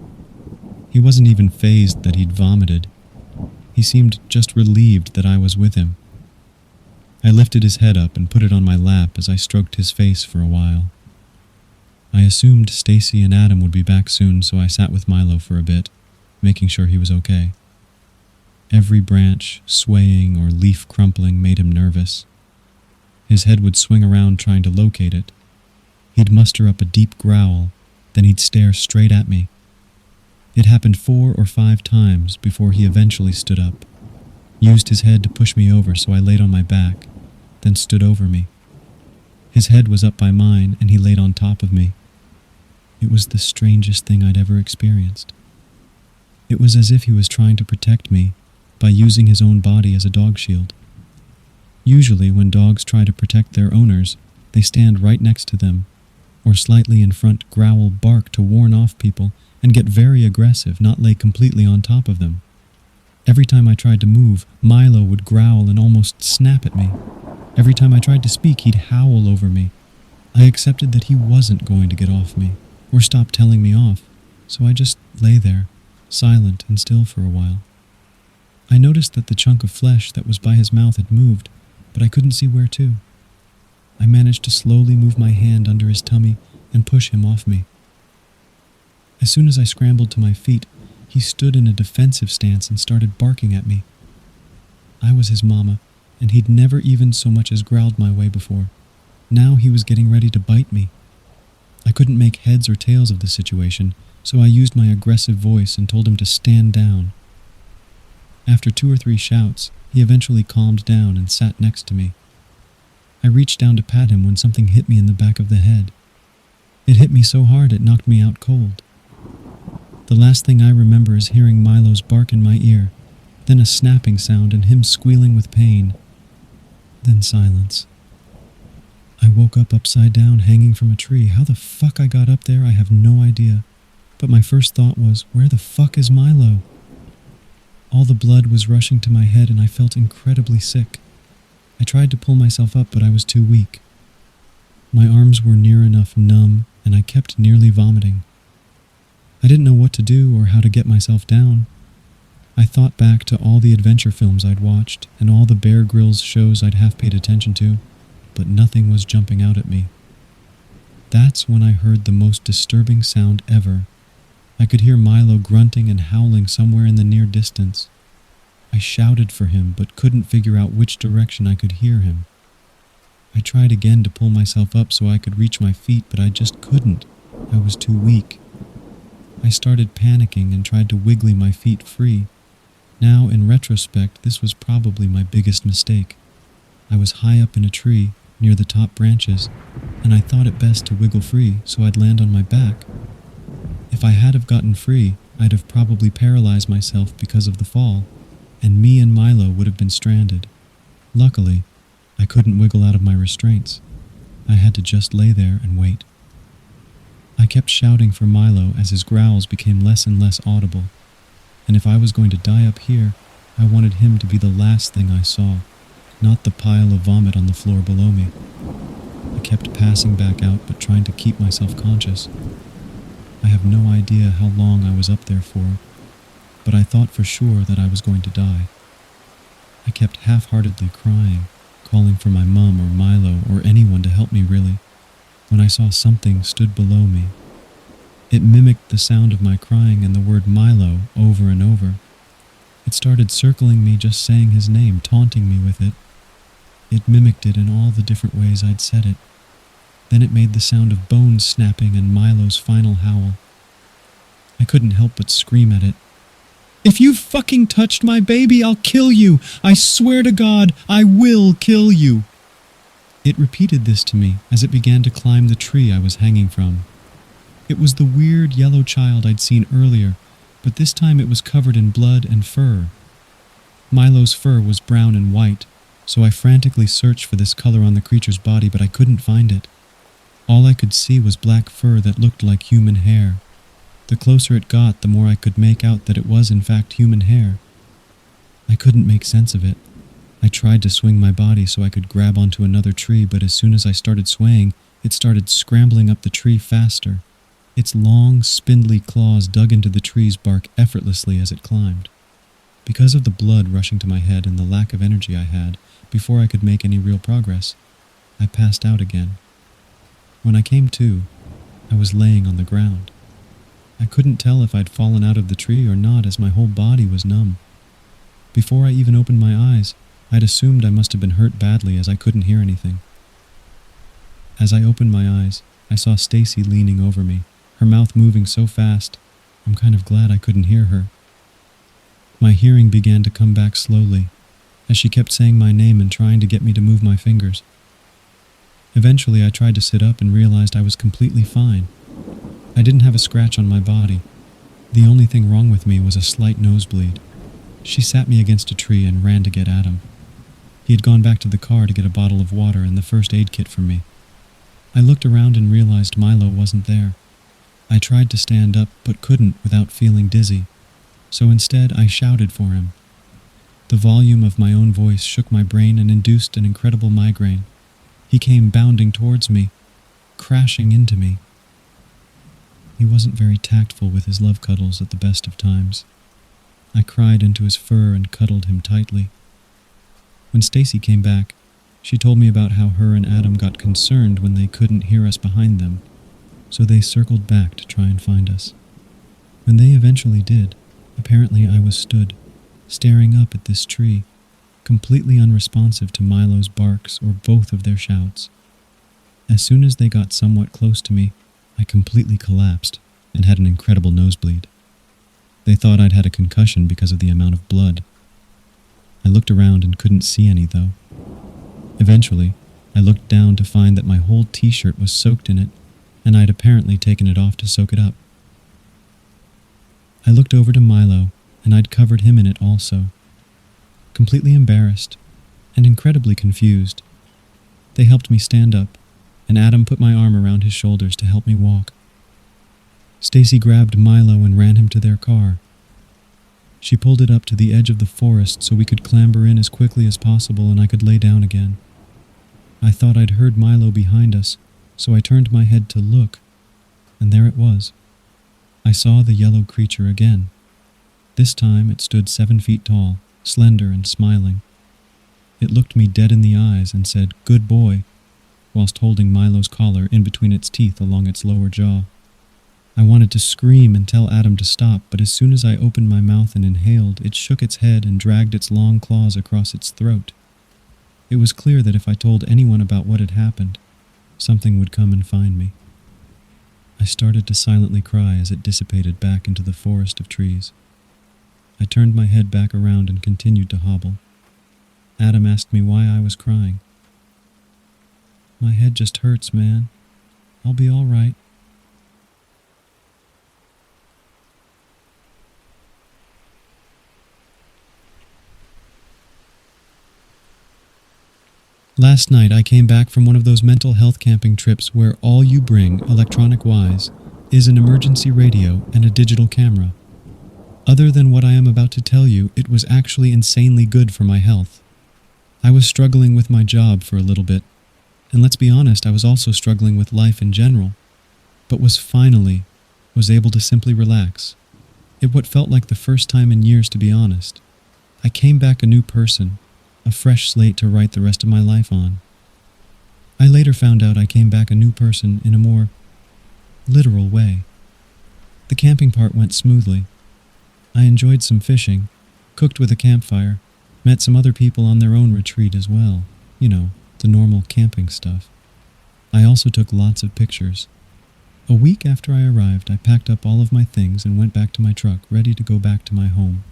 He wasn't even fazed that he'd vomited. He seemed just relieved that I was with him. I lifted his head up and put it on my lap as I stroked his face for a while. I assumed Stacy and Adam would be back soon, so I sat with Milo for a bit, making sure he was okay. Every branch swaying or leaf crumpling made him nervous. His head would swing around trying to locate it. He'd muster up a deep growl, then he'd stare straight at me. It happened 4 or 5 times before he eventually stood up, used his head to push me over so I laid on my back, then stood over me. His head was up by mine and he laid on top of me. It was the strangest thing I'd ever experienced. It was as if he was trying to protect me by using his own body as a dog shield. Usually, when dogs try to protect their owners, they stand right next to them, or slightly in front growl bark to warn off people and get very aggressive, not lay completely on top of them. Every time I tried to move, Milo would growl and almost snap at me. Every time I tried to speak, he'd howl over me. I accepted that he wasn't going to get off me, or stop telling me off, so I just lay there, silent and still for a while. I noticed that the chunk of flesh that was by his mouth had moved, but I couldn't see where to. I managed to slowly move my hand under his tummy and push him off me. As soon as I scrambled to my feet, he stood in a defensive stance and started barking at me. I was his mama, and he'd never even so much as growled my way before. Now he was getting ready to bite me. I couldn't make heads or tails of the situation, so I used my aggressive voice and told him to stand down. After 2 or 3 shouts, he eventually calmed down and sat next to me. I reached down to pat him when something hit me in the back of the head. It hit me so hard it knocked me out cold. The last thing I remember is hearing Milo's bark in my ear, then a snapping sound and him squealing with pain. Then silence. I woke up upside down hanging from a tree. How the fuck I got up there, I have no idea. But my first thought was, where the fuck is Milo? All the blood was rushing to my head and I felt incredibly sick. I tried to pull myself up, but I was too weak. My arms were near enough numb and I kept nearly vomiting. I didn't know what to do or how to get myself down. I thought back to all the adventure films I'd watched and all the Bear Grylls shows I'd half paid attention to, but nothing was jumping out at me. That's when I heard the most disturbing sound ever, I could hear Milo grunting and howling somewhere in the near distance. I shouted for him, but couldn't figure out which direction I could hear him. I tried again to pull myself up so I could reach my feet, but I just couldn't. I was too weak. I started panicking and tried to wiggle my feet free. Now, in retrospect, this was probably my biggest mistake. I was high up in a tree, near the top branches, and I thought it best to wiggle free so I'd land on my back. If I had have gotten free, I'd have probably paralyzed myself because of the fall, and me and Milo would have been stranded. Luckily, I couldn't wiggle out of my restraints. I had to just lay there and wait. I kept shouting for Milo as his growls became less and less audible, and if I was going to die up here, I wanted him to be the last thing I saw, not the pile of vomit on the floor below me. I kept passing back out but trying to keep myself conscious. I have no idea how long I was up there for, but I thought for sure that I was going to die. I kept half-heartedly crying, calling for my mum or Milo or anyone to help me really, when I saw something stood below me. It mimicked the sound of my crying and the word Milo over and over. It started circling me, just saying his name, taunting me with it. It mimicked it in all the different ways I'd said it. Then it made the sound of bones snapping and Milo's final howl. I couldn't help but scream at it. "If you fucking touched my baby, I'll kill you! I swear to God, I will kill you!" It repeated this to me as it began to climb the tree I was hanging from. It was the weird yellow child I'd seen earlier, but this time it was covered in blood and fur. Milo's fur was brown and white, so I frantically searched for this color on the creature's body, but I couldn't find it. All I could see was black fur that looked like human hair. The closer it got, the more I could make out that it was in fact human hair. I couldn't make sense of it. I tried to swing my body so I could grab onto another tree, but as soon as I started swaying, it started scrambling up the tree faster. Its long, spindly claws dug into the tree's bark effortlessly as it climbed. Because of the blood rushing to my head and the lack of energy I had, before I could make any real progress, I passed out again. When I came to, I was laying on the ground. I couldn't tell if I'd fallen out of the tree or not, as my whole body was numb. Before I even opened my eyes, I'd assumed I must have been hurt badly, as I couldn't hear anything. As I opened my eyes, I saw Stacy leaning over me, her mouth moving so fast, I'm kind of glad I couldn't hear her. My hearing began to come back slowly, as she kept saying my name and trying to get me to move my fingers. Eventually, I tried to sit up and realized I was completely fine. I didn't have a scratch on my body. The only thing wrong with me was a slight nosebleed. She sat me against a tree and ran to get Adam. He had gone back to the car to get a bottle of water and the first aid kit for me. I looked around and realized Milo wasn't there. I tried to stand up, but couldn't without feeling dizzy, so instead I shouted for him. The volume of my own voice shook my brain and induced an incredible migraine. He came bounding towards me, crashing into me. He wasn't very tactful with his love cuddles at the best of times. I cried into his fur and cuddled him tightly. When Stacy came back, she told me about how her and Adam got concerned when they couldn't hear us behind them, so they circled back to try and find us. When they eventually did, apparently I was stood, staring up at this tree, completely unresponsive to Milo's barks or both of their shouts. As soon as they got somewhat close to me, I completely collapsed and had an incredible nosebleed. They thought I'd had a concussion because of the amount of blood. I looked around and couldn't see any, though. Eventually, I looked down to find that my whole t-shirt was soaked in it, and I'd apparently taken it off to soak it up. I looked over to Milo, and I'd covered him in it also. Completely embarrassed and incredibly confused, they helped me stand up, and Adam put my arm around his shoulders to help me walk. Stacy grabbed Milo and ran him to their car. She pulled it up to the edge of the forest so we could clamber in as quickly as possible and I could lay down again. I thought I'd heard Milo behind us, so I turned my head to look, and there it was. I saw the yellow creature again. This time it stood 7 feet tall, slender and smiling. It looked me dead in the eyes and said, "Good boy," whilst holding Milo's collar in between its teeth along its lower jaw. I wanted to scream and tell Adam to stop, but as soon as I opened my mouth and inhaled, it shook its head and dragged its long claws across its throat. It was clear that if I told anyone about what had happened, something would come and find me. I started to silently cry as it dissipated back into the forest of trees. I turned my head back around and continued to hobble. Adam asked me why I was crying. My head just hurts, man. I'll be all right. Last night I came back from one of those mental health camping trips where all you bring, electronic-wise, is an emergency radio and a digital camera. Other than what I am about to tell you, it was actually insanely good for my health. I was struggling with my job for a little bit, and let's be honest, I was also struggling with life in general, but was able to simply relax. It what felt like the first time in years, to be honest. I came back a new person, a fresh slate to write the rest of my life on. I later found out I came back a new person in a more literal way. The camping part went smoothly. I enjoyed some fishing, cooked with a campfire, met some other people on their own retreat as well. You know, the normal camping stuff. I also took lots of pictures. A week after I arrived, I packed up all of my things and went back to my truck, ready to go back to my home.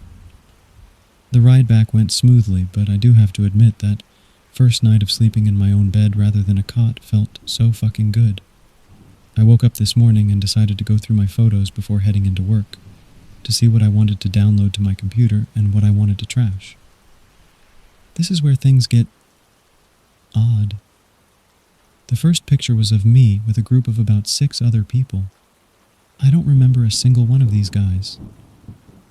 The ride back went smoothly, but I do have to admit that first night of sleeping in my own bed rather than a cot felt so fucking good. I woke up this morning and decided to go through my photos before heading into work, to see what I wanted to download to my computer and what I wanted to trash. This is where things get odd. The first picture was of me with a group of about 6 other people. I don't remember a single one of these guys.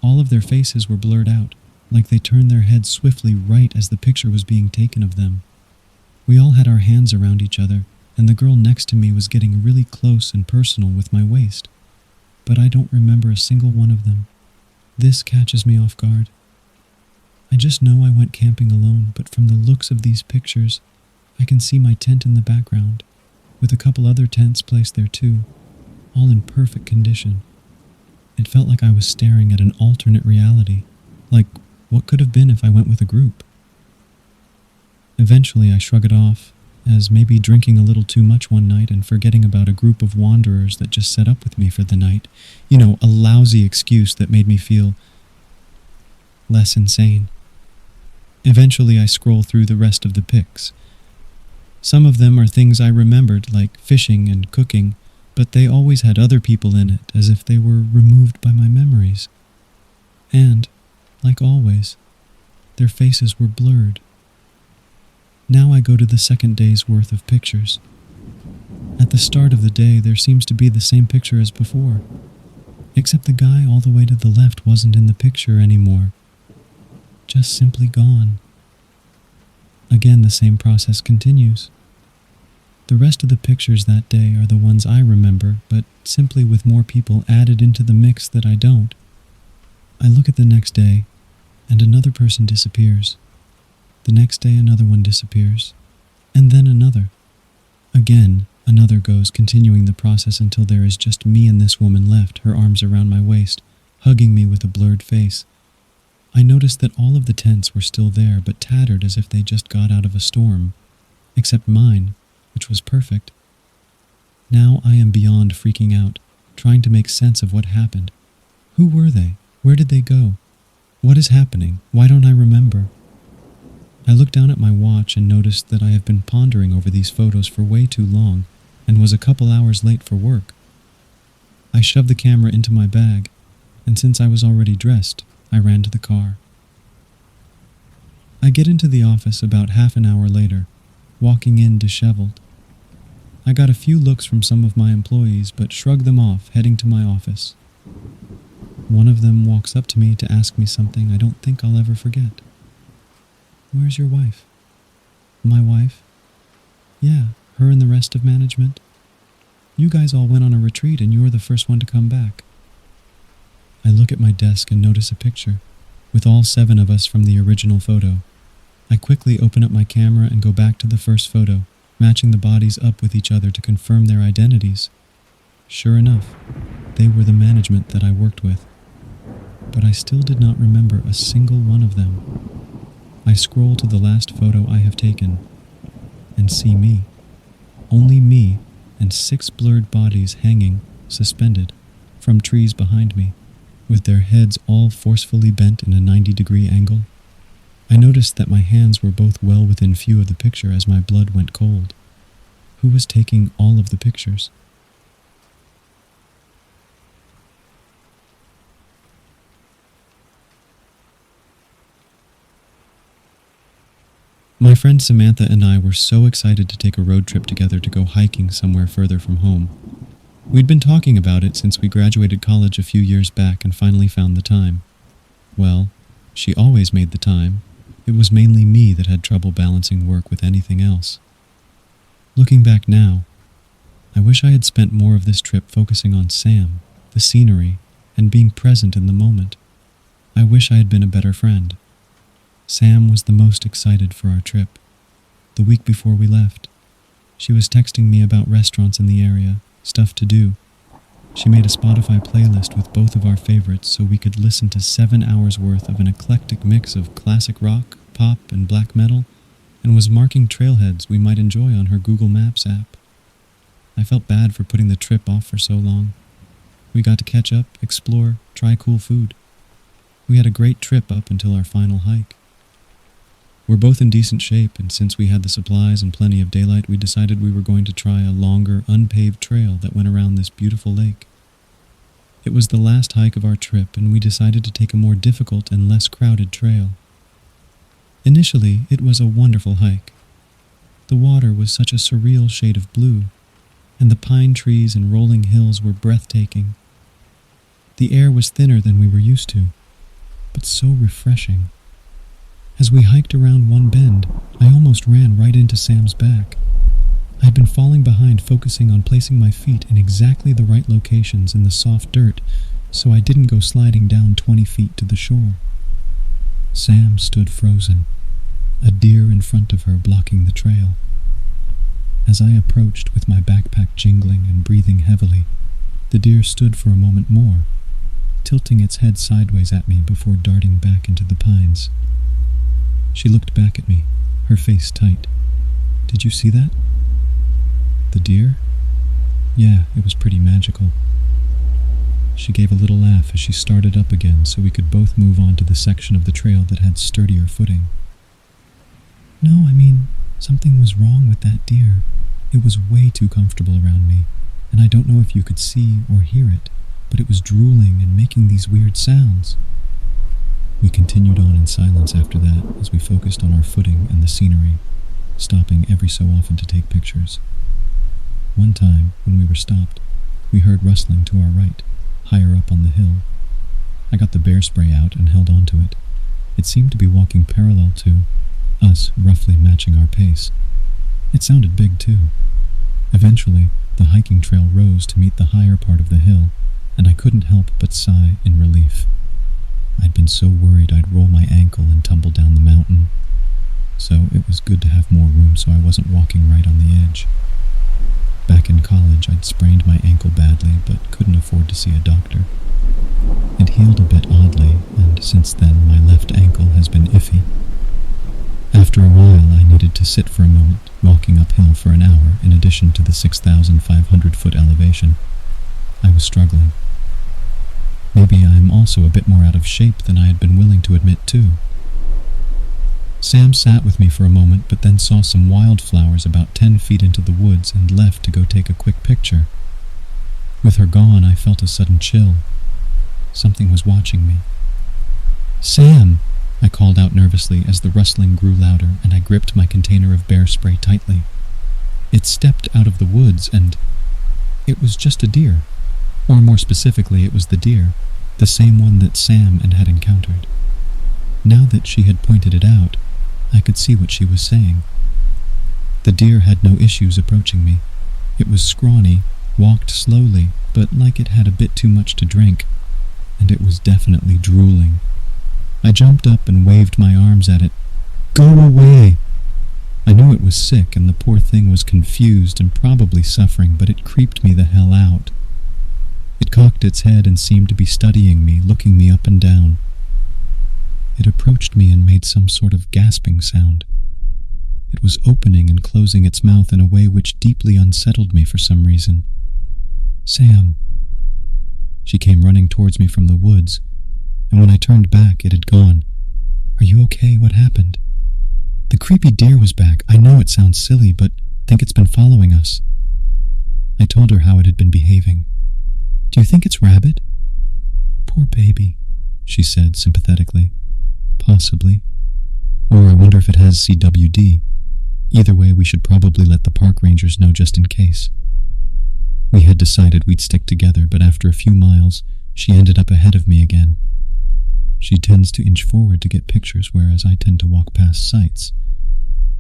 All of their faces were blurred out, like they turned their heads swiftly right as the picture was being taken of them. We all had our hands around each other, and the girl next to me was getting really close and personal with my waist. But I don't remember a single one of them. This catches me off guard. I just know I went camping alone, but from the looks of these pictures, I can see my tent in the background, with a couple other tents placed there too, all in perfect condition. It felt like I was staring at an alternate reality, like what could have been if I went with a group. Eventually I shrug it off, as maybe drinking a little too much one night and forgetting about a group of wanderers that just set up with me for the night. You know, a lousy excuse that made me feel less insane. Eventually I scroll through the rest of the pics. Some of them are things I remembered, like fishing and cooking, but they always had other people in it, as if they were removed by my memories. And, like always, their faces were blurred. Now I go to the second day's worth of pictures. At the start of the day, there seems to be the same picture as before, except the guy all the way to the left wasn't in the picture anymore. Just simply gone. Again, the same process continues. The rest of the pictures that day are the ones I remember, but simply with more people added into the mix that I don't. I look at the next day, and another person disappears. The next day, another one disappears, and then another. Again, another goes, continuing the process until there is just me and this woman left, her arms around my waist, hugging me with a blurred face. I noticed that all of the tents were still there, but tattered as if they just got out of a storm, except mine, which was perfect. Now I am beyond freaking out, trying to make sense of what happened. Who were they? Where did they go? What is happening? Why don't I remember? I looked down at my watch and noticed that I have been pondering over these photos for way too long and was a couple hours late for work. I shoved the camera into my bag, and since I was already dressed, I ran to the car. I get into the office about half an hour later, walking in disheveled. I got a few looks from some of my employees, but shrugged them off, heading to my office. One of them walks up to me to ask me something I don't think I'll ever forget. "Where's your wife?" "My wife?" "Yeah, her and the rest of management. You guys all went on a retreat and you were the first one to come back." I look at my desk and notice a picture, with all 7 of us from the original photo. I quickly open up my camera and go back to the first photo, matching the bodies up with each other to confirm their identities. Sure enough, they were the management that I worked with, but I still did not remember a single one of them. I scroll to the last photo I have taken and see me. Only me and 6 blurred bodies hanging, suspended, from trees behind me, with their heads all forcefully bent in a 90-degree angle. I noticed that my hands were both well within view of the picture as my blood went cold. Who was taking all of the pictures? My friend Samantha and I were so excited to take a road trip together to go hiking somewhere further from home. We'd been talking about it since we graduated college a few years back and finally found the time. Well, she always made the time. It was mainly me that had trouble balancing work with anything else. Looking back now, I wish I had spent more of this trip focusing on Sam, the scenery, and being present in the moment. I wish I had been a better friend. Sam was the most excited for our trip. The week before we left, she was texting me about restaurants in the area, stuff to do. She made a Spotify playlist with both of our favorites so we could listen to 7 hours worth of an eclectic mix of classic rock, pop, and black metal, and was marking trailheads we might enjoy on her Google Maps app. I felt bad for putting the trip off for so long. We got to catch up, explore, try cool food. We had a great trip up until our final hike. We're both in decent shape, and since we had the supplies and plenty of daylight, we decided we were going to try a longer, unpaved trail that went around this beautiful lake. It was the last hike of our trip, and we decided to take a more difficult and less crowded trail. Initially, it was a wonderful hike. The water was such a surreal shade of blue, and the pine trees and rolling hills were breathtaking. The air was thinner than we were used to, but so refreshing. As we hiked around one bend, I almost ran right into Sam's back. I had been falling behind, focusing on placing my feet in exactly the right locations in the soft dirt, so I didn't go sliding down 20 feet to the shore. Sam stood frozen, a deer in front of her blocking the trail. As I approached with my backpack jingling and breathing heavily, the deer stood for a moment more, tilting its head sideways at me before darting back into the pines. She looked back at me, her face tight. "Did you see that?" "The deer?" "Yeah, it was pretty magical." She gave a little laugh as she started up again so we could both move on to the section of the trail that had sturdier footing. "No, I mean, something was wrong with that deer. It was way too comfortable around me, and I don't know if you could see or hear it, but it was drooling and making these weird sounds." We continued on in silence after that as we focused on our footing and the scenery, stopping every so often to take pictures. One time, when we were stopped, we heard rustling to our right, higher up on the hill. I got the bear spray out and held on to it. It seemed to be walking parallel to us, roughly matching our pace. It sounded big, too. Eventually, the hiking trail rose to meet the higher part of the hill, and I couldn't help but sigh in relief. I'd been so worried I'd roll my ankle and tumble down the mountain. So it was good to have more room so I wasn't walking right on the edge. Back in college, I'd sprained my ankle badly, but couldn't afford to see a doctor. It healed a bit oddly, and since then my left ankle has been iffy. After a while, I needed to sit for a moment, walking uphill for an hour in addition to the 6,500-foot elevation. I was struggling. Maybe I'm also a bit more out of shape than I had been willing to admit too. Sam sat with me for a moment, but then saw some wildflowers about 10 feet into the woods and left to go take a quick picture. With her gone, I felt a sudden chill. Something was watching me. "Sam!" I called out nervously as the rustling grew louder and I gripped my container of bear spray tightly. It stepped out of the woods and it was just a deer. Or more specifically, it was the deer, the same one that Sam had encountered. Now that she had pointed it out, I could see what she was saying. The deer had no issues approaching me. It was scrawny, walked slowly, but like it had a bit too much to drink, and it was definitely drooling. I jumped up and waved my arms at it. "Go away!" I knew it was sick and the poor thing was confused and probably suffering, but it creeped me the hell out. It cocked its head and seemed to be studying me, looking me up and down. It approached me and made some sort of gasping sound. It was opening and closing its mouth in a way which deeply unsettled me for some reason. "Sam." She came running towards me from the woods, and when I turned back, it had gone. "Are you okay? What happened?" "The creepy deer was back. I know it sounds silly, but think it's been following us." I told her how it had been behaving. "Do you think it's Rabbit?" "Poor baby," she said sympathetically. "Possibly. Or I wonder if it has CWD. Either way, we should probably let the park rangers know just in case." We had decided we'd stick together, but after a few miles, she ended up ahead of me again. She tends to inch forward to get pictures, whereas I tend to walk past sights,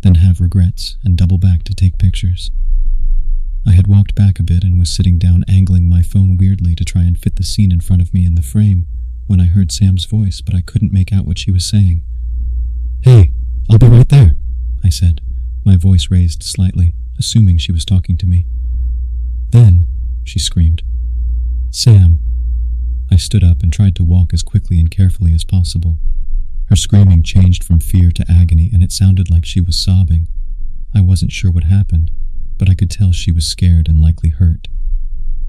then have regrets and double back to take pictures. I had walked back a bit and was sitting down, angling my phone weirdly to try and fit the scene in front of me in the frame, when I heard Sam's voice, but I couldn't make out what she was saying. "Hey, I'll be right there," I said, my voice raised slightly, assuming she was talking to me. "Then," she screamed, "Sam." I stood up and tried to walk as quickly and carefully as possible. Her screaming changed from fear to agony, and it sounded like she was sobbing. I wasn't sure what happened, but I could tell she was scared and likely hurt.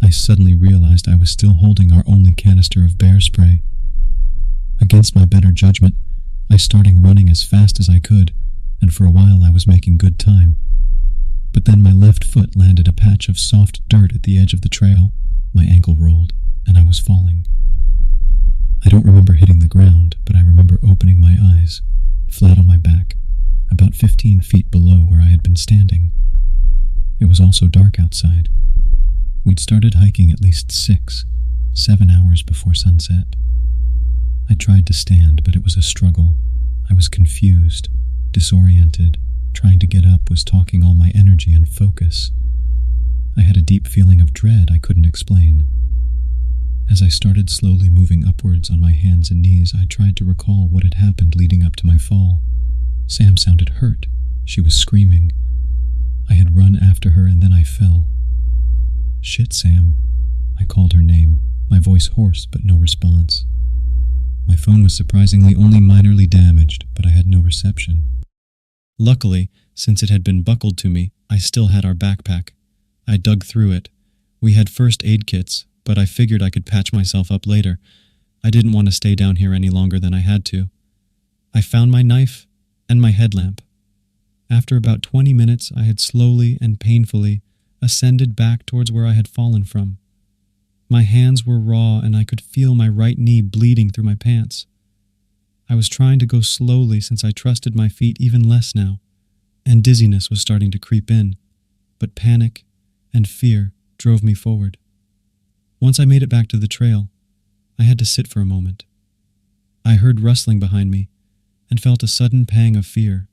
I suddenly realized I was still holding our only canister of bear spray. Against my better judgment, I started running as fast as I could, and for a while I was making good time. But then my left foot landed a patch of soft dirt at the edge of the trail. My ankle rolled, and I was falling. I don't remember hitting the ground, but I remember opening my eyes, flat on my back, about 15 feet below where I had been standing. It was also dark outside. We'd started hiking at least 6-7 hours before sunset. I tried to stand, but it was a struggle. I was confused, disoriented. Trying to get up was talking all my energy and focus. I had a deep feeling of dread I couldn't explain. As I started slowly moving upwards on my hands and knees, I tried to recall what had happened leading up to my fall. Sam sounded hurt. She was screaming. I had run after her and then I fell. "Shit, Sam." I called her name, my voice hoarse but no response. My phone was surprisingly only minorly damaged, but I had no reception. Luckily, since it had been buckled to me, I still had our backpack. I dug through it. We had first aid kits, but I figured I could patch myself up later. I didn't want to stay down here any longer than I had to. I found my knife and my headlamp. After about 20 minutes, I had slowly and painfully ascended back towards where I had fallen from. My hands were raw and I could feel my right knee bleeding through my pants. I was trying to go slowly since I trusted my feet even less now, and dizziness was starting to creep in, but panic and fear drove me forward. Once I made it back to the trail, I had to sit for a moment. I heard rustling behind me and felt a sudden pang of fear.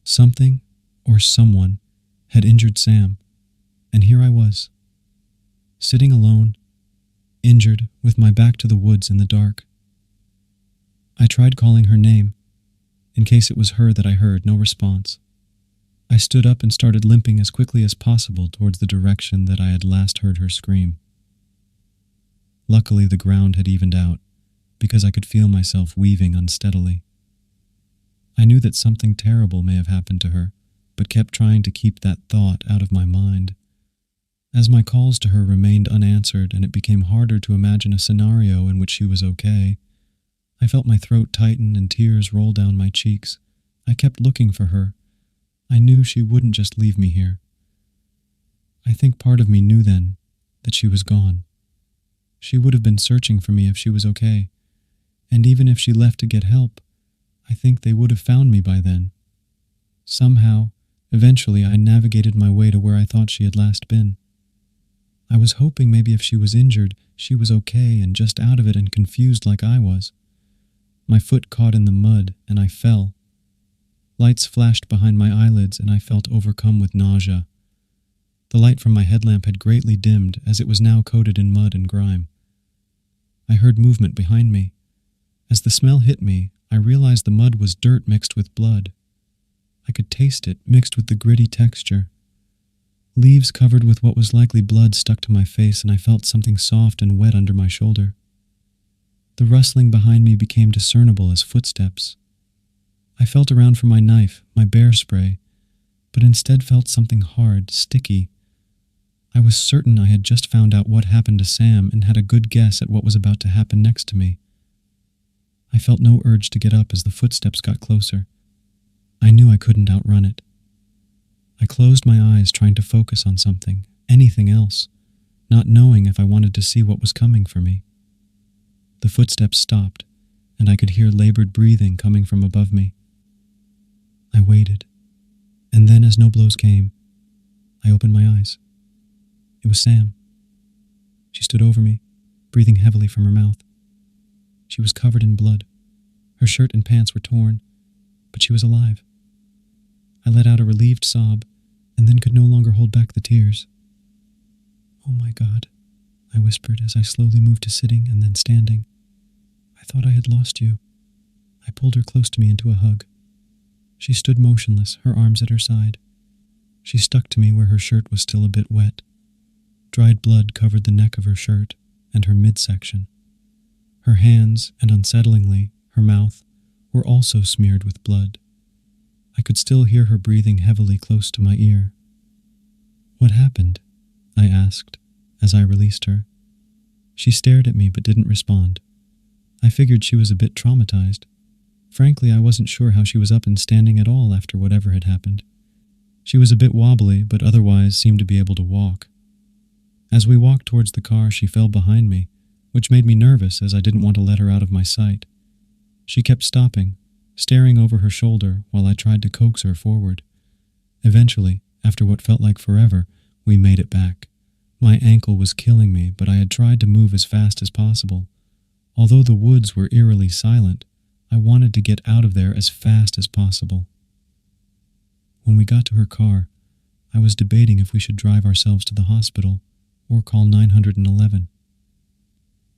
Something or someone had injured Sam, and here I was, sitting alone, injured, with my back to the woods in the dark. I tried calling her name, in case it was her that I heard. No response. I stood up and started limping as quickly as possible towards the direction that I had last heard her scream. Luckily, the ground had evened out, because I could feel myself weaving unsteadily. I knew that something terrible may have happened to her, but kept trying to keep that thought out of my mind. As my calls to her remained unanswered and it became harder to imagine a scenario in which she was okay, I felt my throat tighten and tears roll down my cheeks. I kept looking for her. I knew she wouldn't just leave me here. I think part of me knew then that she was gone. She would have been searching for me if she was okay, and even if she left to get help, I think they would have found me by then. Somehow, eventually I navigated my way to where I thought she had last been. I was hoping maybe if she was injured, she was okay and just out of it and confused like I was. My foot caught in the mud, and I fell. Lights flashed behind my eyelids, and I felt overcome with nausea. The light from my headlamp had greatly dimmed, as it was now coated in mud and grime. I heard movement behind me. As the smell hit me, I realized the mud was dirt mixed with blood. I could taste it, mixed with the gritty texture. Leaves covered with what was likely blood stuck to my face, and I felt something soft and wet under my shoulder. The rustling behind me became discernible as footsteps. I felt around for my knife, my bear spray, but instead felt something hard, sticky. I was certain I had just found out what happened to Sam and had a good guess at what was about to happen next to me. I felt no urge to get up as the footsteps got closer. I knew I couldn't outrun it. I closed my eyes, trying to focus on something, anything else, not knowing if I wanted to see what was coming for me. The footsteps stopped, and I could hear labored breathing coming from above me. I waited, and then as no blows came, I opened my eyes. It was Sam. She stood over me, breathing heavily from her mouth. She was covered in blood. Her shirt and pants were torn, but she was alive. I let out a relieved sob, and then could no longer hold back the tears. "Oh my God," I whispered as I slowly moved to sitting and then standing. "I thought I had lost you." I pulled her close to me into a hug. She stood motionless, her arms at her side. She stuck to me where her shirt was still a bit wet. Dried blood covered the neck of her shirt and her midsection. Her hands, and unsettlingly, her mouth, were also smeared with blood. I could still hear her breathing heavily close to my ear. "What happened?" I asked, as I released her. She stared at me but didn't respond. I figured she was a bit traumatized. Frankly, I wasn't sure how she was up and standing at all after whatever had happened. She was a bit wobbly, but otherwise seemed to be able to walk. As we walked towards the car, she fell behind me, which made me nervous as I didn't want to let her out of my sight. She kept stopping, staring over her shoulder while I tried to coax her forward. Eventually, after what felt like forever, we made it back. My ankle was killing me, but I had tried to move as fast as possible. Although the woods were eerily silent, I wanted to get out of there as fast as possible. When we got to her car, I was debating if we should drive ourselves to the hospital or call 911.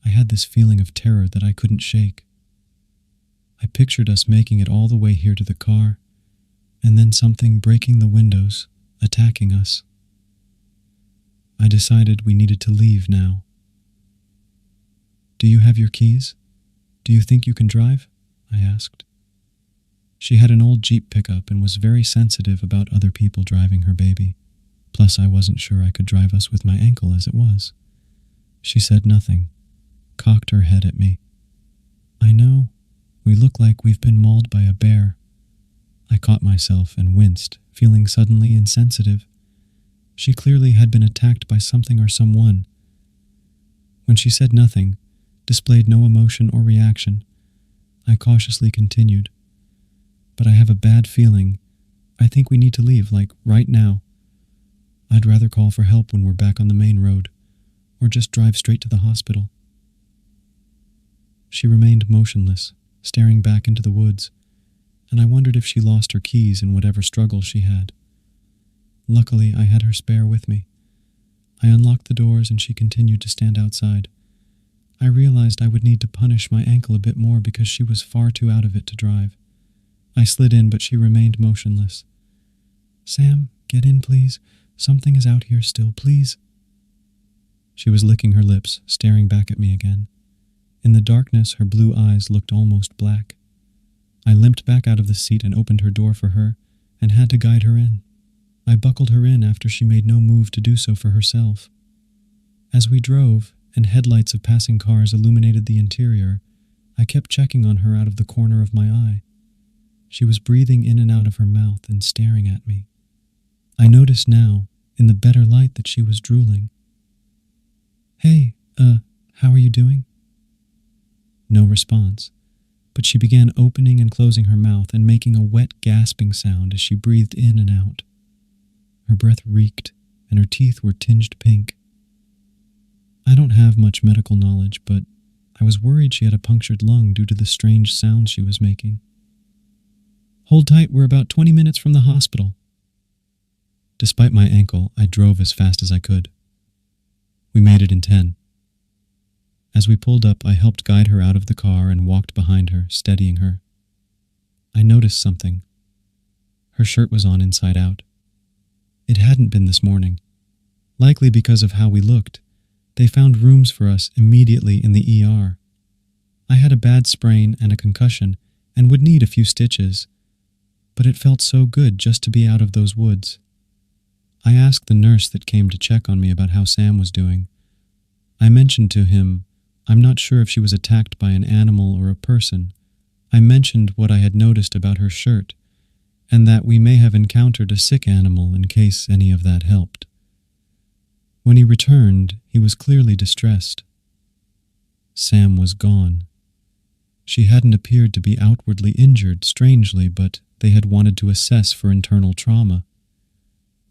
I had this feeling of terror that I couldn't shake. I pictured us making it all the way here to the car, and then something breaking the windows, attacking us. I decided we needed to leave now. "Do you have your keys? Do you think you can drive?" I asked. She had an old Jeep pickup and was very sensitive about other people driving her baby. Plus, I wasn't sure I could drive us with my ankle as it was. She said nothing, cocked her head at me. "I know. We look like we've been mauled by a bear." I caught myself and winced, feeling suddenly insensitive. She clearly had been attacked by something or someone. When she said nothing, displayed no emotion or reaction, I cautiously continued. "But I have a bad feeling. I think we need to leave, like right now. I'd rather call for help when we're back on the main road, or just drive straight to the hospital." She remained motionless, staring back into the woods, and I wondered if she lost her keys in whatever struggle she had. Luckily, I had her spare with me. I unlocked the doors and she continued to stand outside. I realized I would need to punish my ankle a bit more because she was far too out of it to drive. I slid in, but she remained motionless. "Sam, get in, please. Something is out here still, please." She was licking her lips, staring back at me again. In the darkness, her blue eyes looked almost black. I limped back out of the seat and opened her door for her, and had to guide her in. I buckled her in after she made no move to do so for herself. As we drove, and headlights of passing cars illuminated the interior, I kept checking on her out of the corner of my eye. She was breathing in and out of her mouth and staring at me. I noticed now, in the better light, that she was drooling. "Hey, how are you doing?" No response, but she began opening and closing her mouth and making a wet, gasping sound as she breathed in and out. Her breath reeked, and her teeth were tinged pink. I don't have much medical knowledge, but I was worried she had a punctured lung due to the strange sounds she was making. "Hold tight, we're about 20 minutes from the hospital." Despite my ankle, I drove as fast as I could. We made it in 10. As we pulled up, I helped guide her out of the car and walked behind her, steadying her. I noticed something. Her shirt was on inside out. It hadn't been this morning, Likely because of how we looked, they found rooms for us immediately in the ER. I had a bad sprain and a concussion and would need a few stitches, but it felt so good just to be out of those woods. I asked the nurse that came to check on me about how Sam was doing. I mentioned to him, I'm not sure if she was attacked by an animal or a person. I mentioned what I had noticed about her shirt, and that we may have encountered a sick animal in case any of that helped. When he returned, he was clearly distressed. Sam was gone. She hadn't appeared to be outwardly injured, strangely, but they had wanted to assess for internal trauma.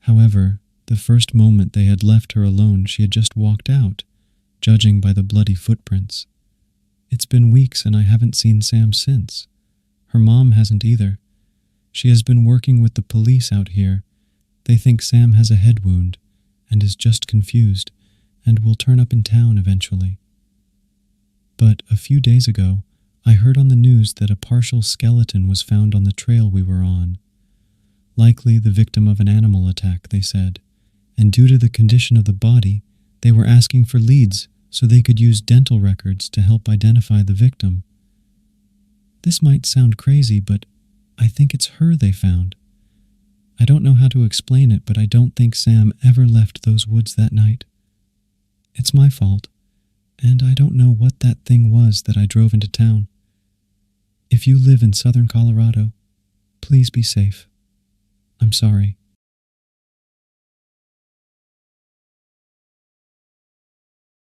However, the first moment they had left her alone, she had just walked out, judging by the bloody footprints. It's been weeks and I haven't seen Sam since. Her mom hasn't either. She has been working with the police out here. They think Sam has a head wound and is just confused and will turn up in town eventually. But a few days ago, I heard on the news that a partial skeleton was found on the trail we were on. Likely the victim of an animal attack, they said, and due to the condition of the body, they were asking for leads so they could use dental records to help identify the victim. This might sound crazy, but I think it's her they found. I don't know how to explain it, but I don't think Sam ever left those woods that night. It's my fault, and I don't know what that thing was that I drove into town. If you live in southern Colorado, please be safe. I'm sorry.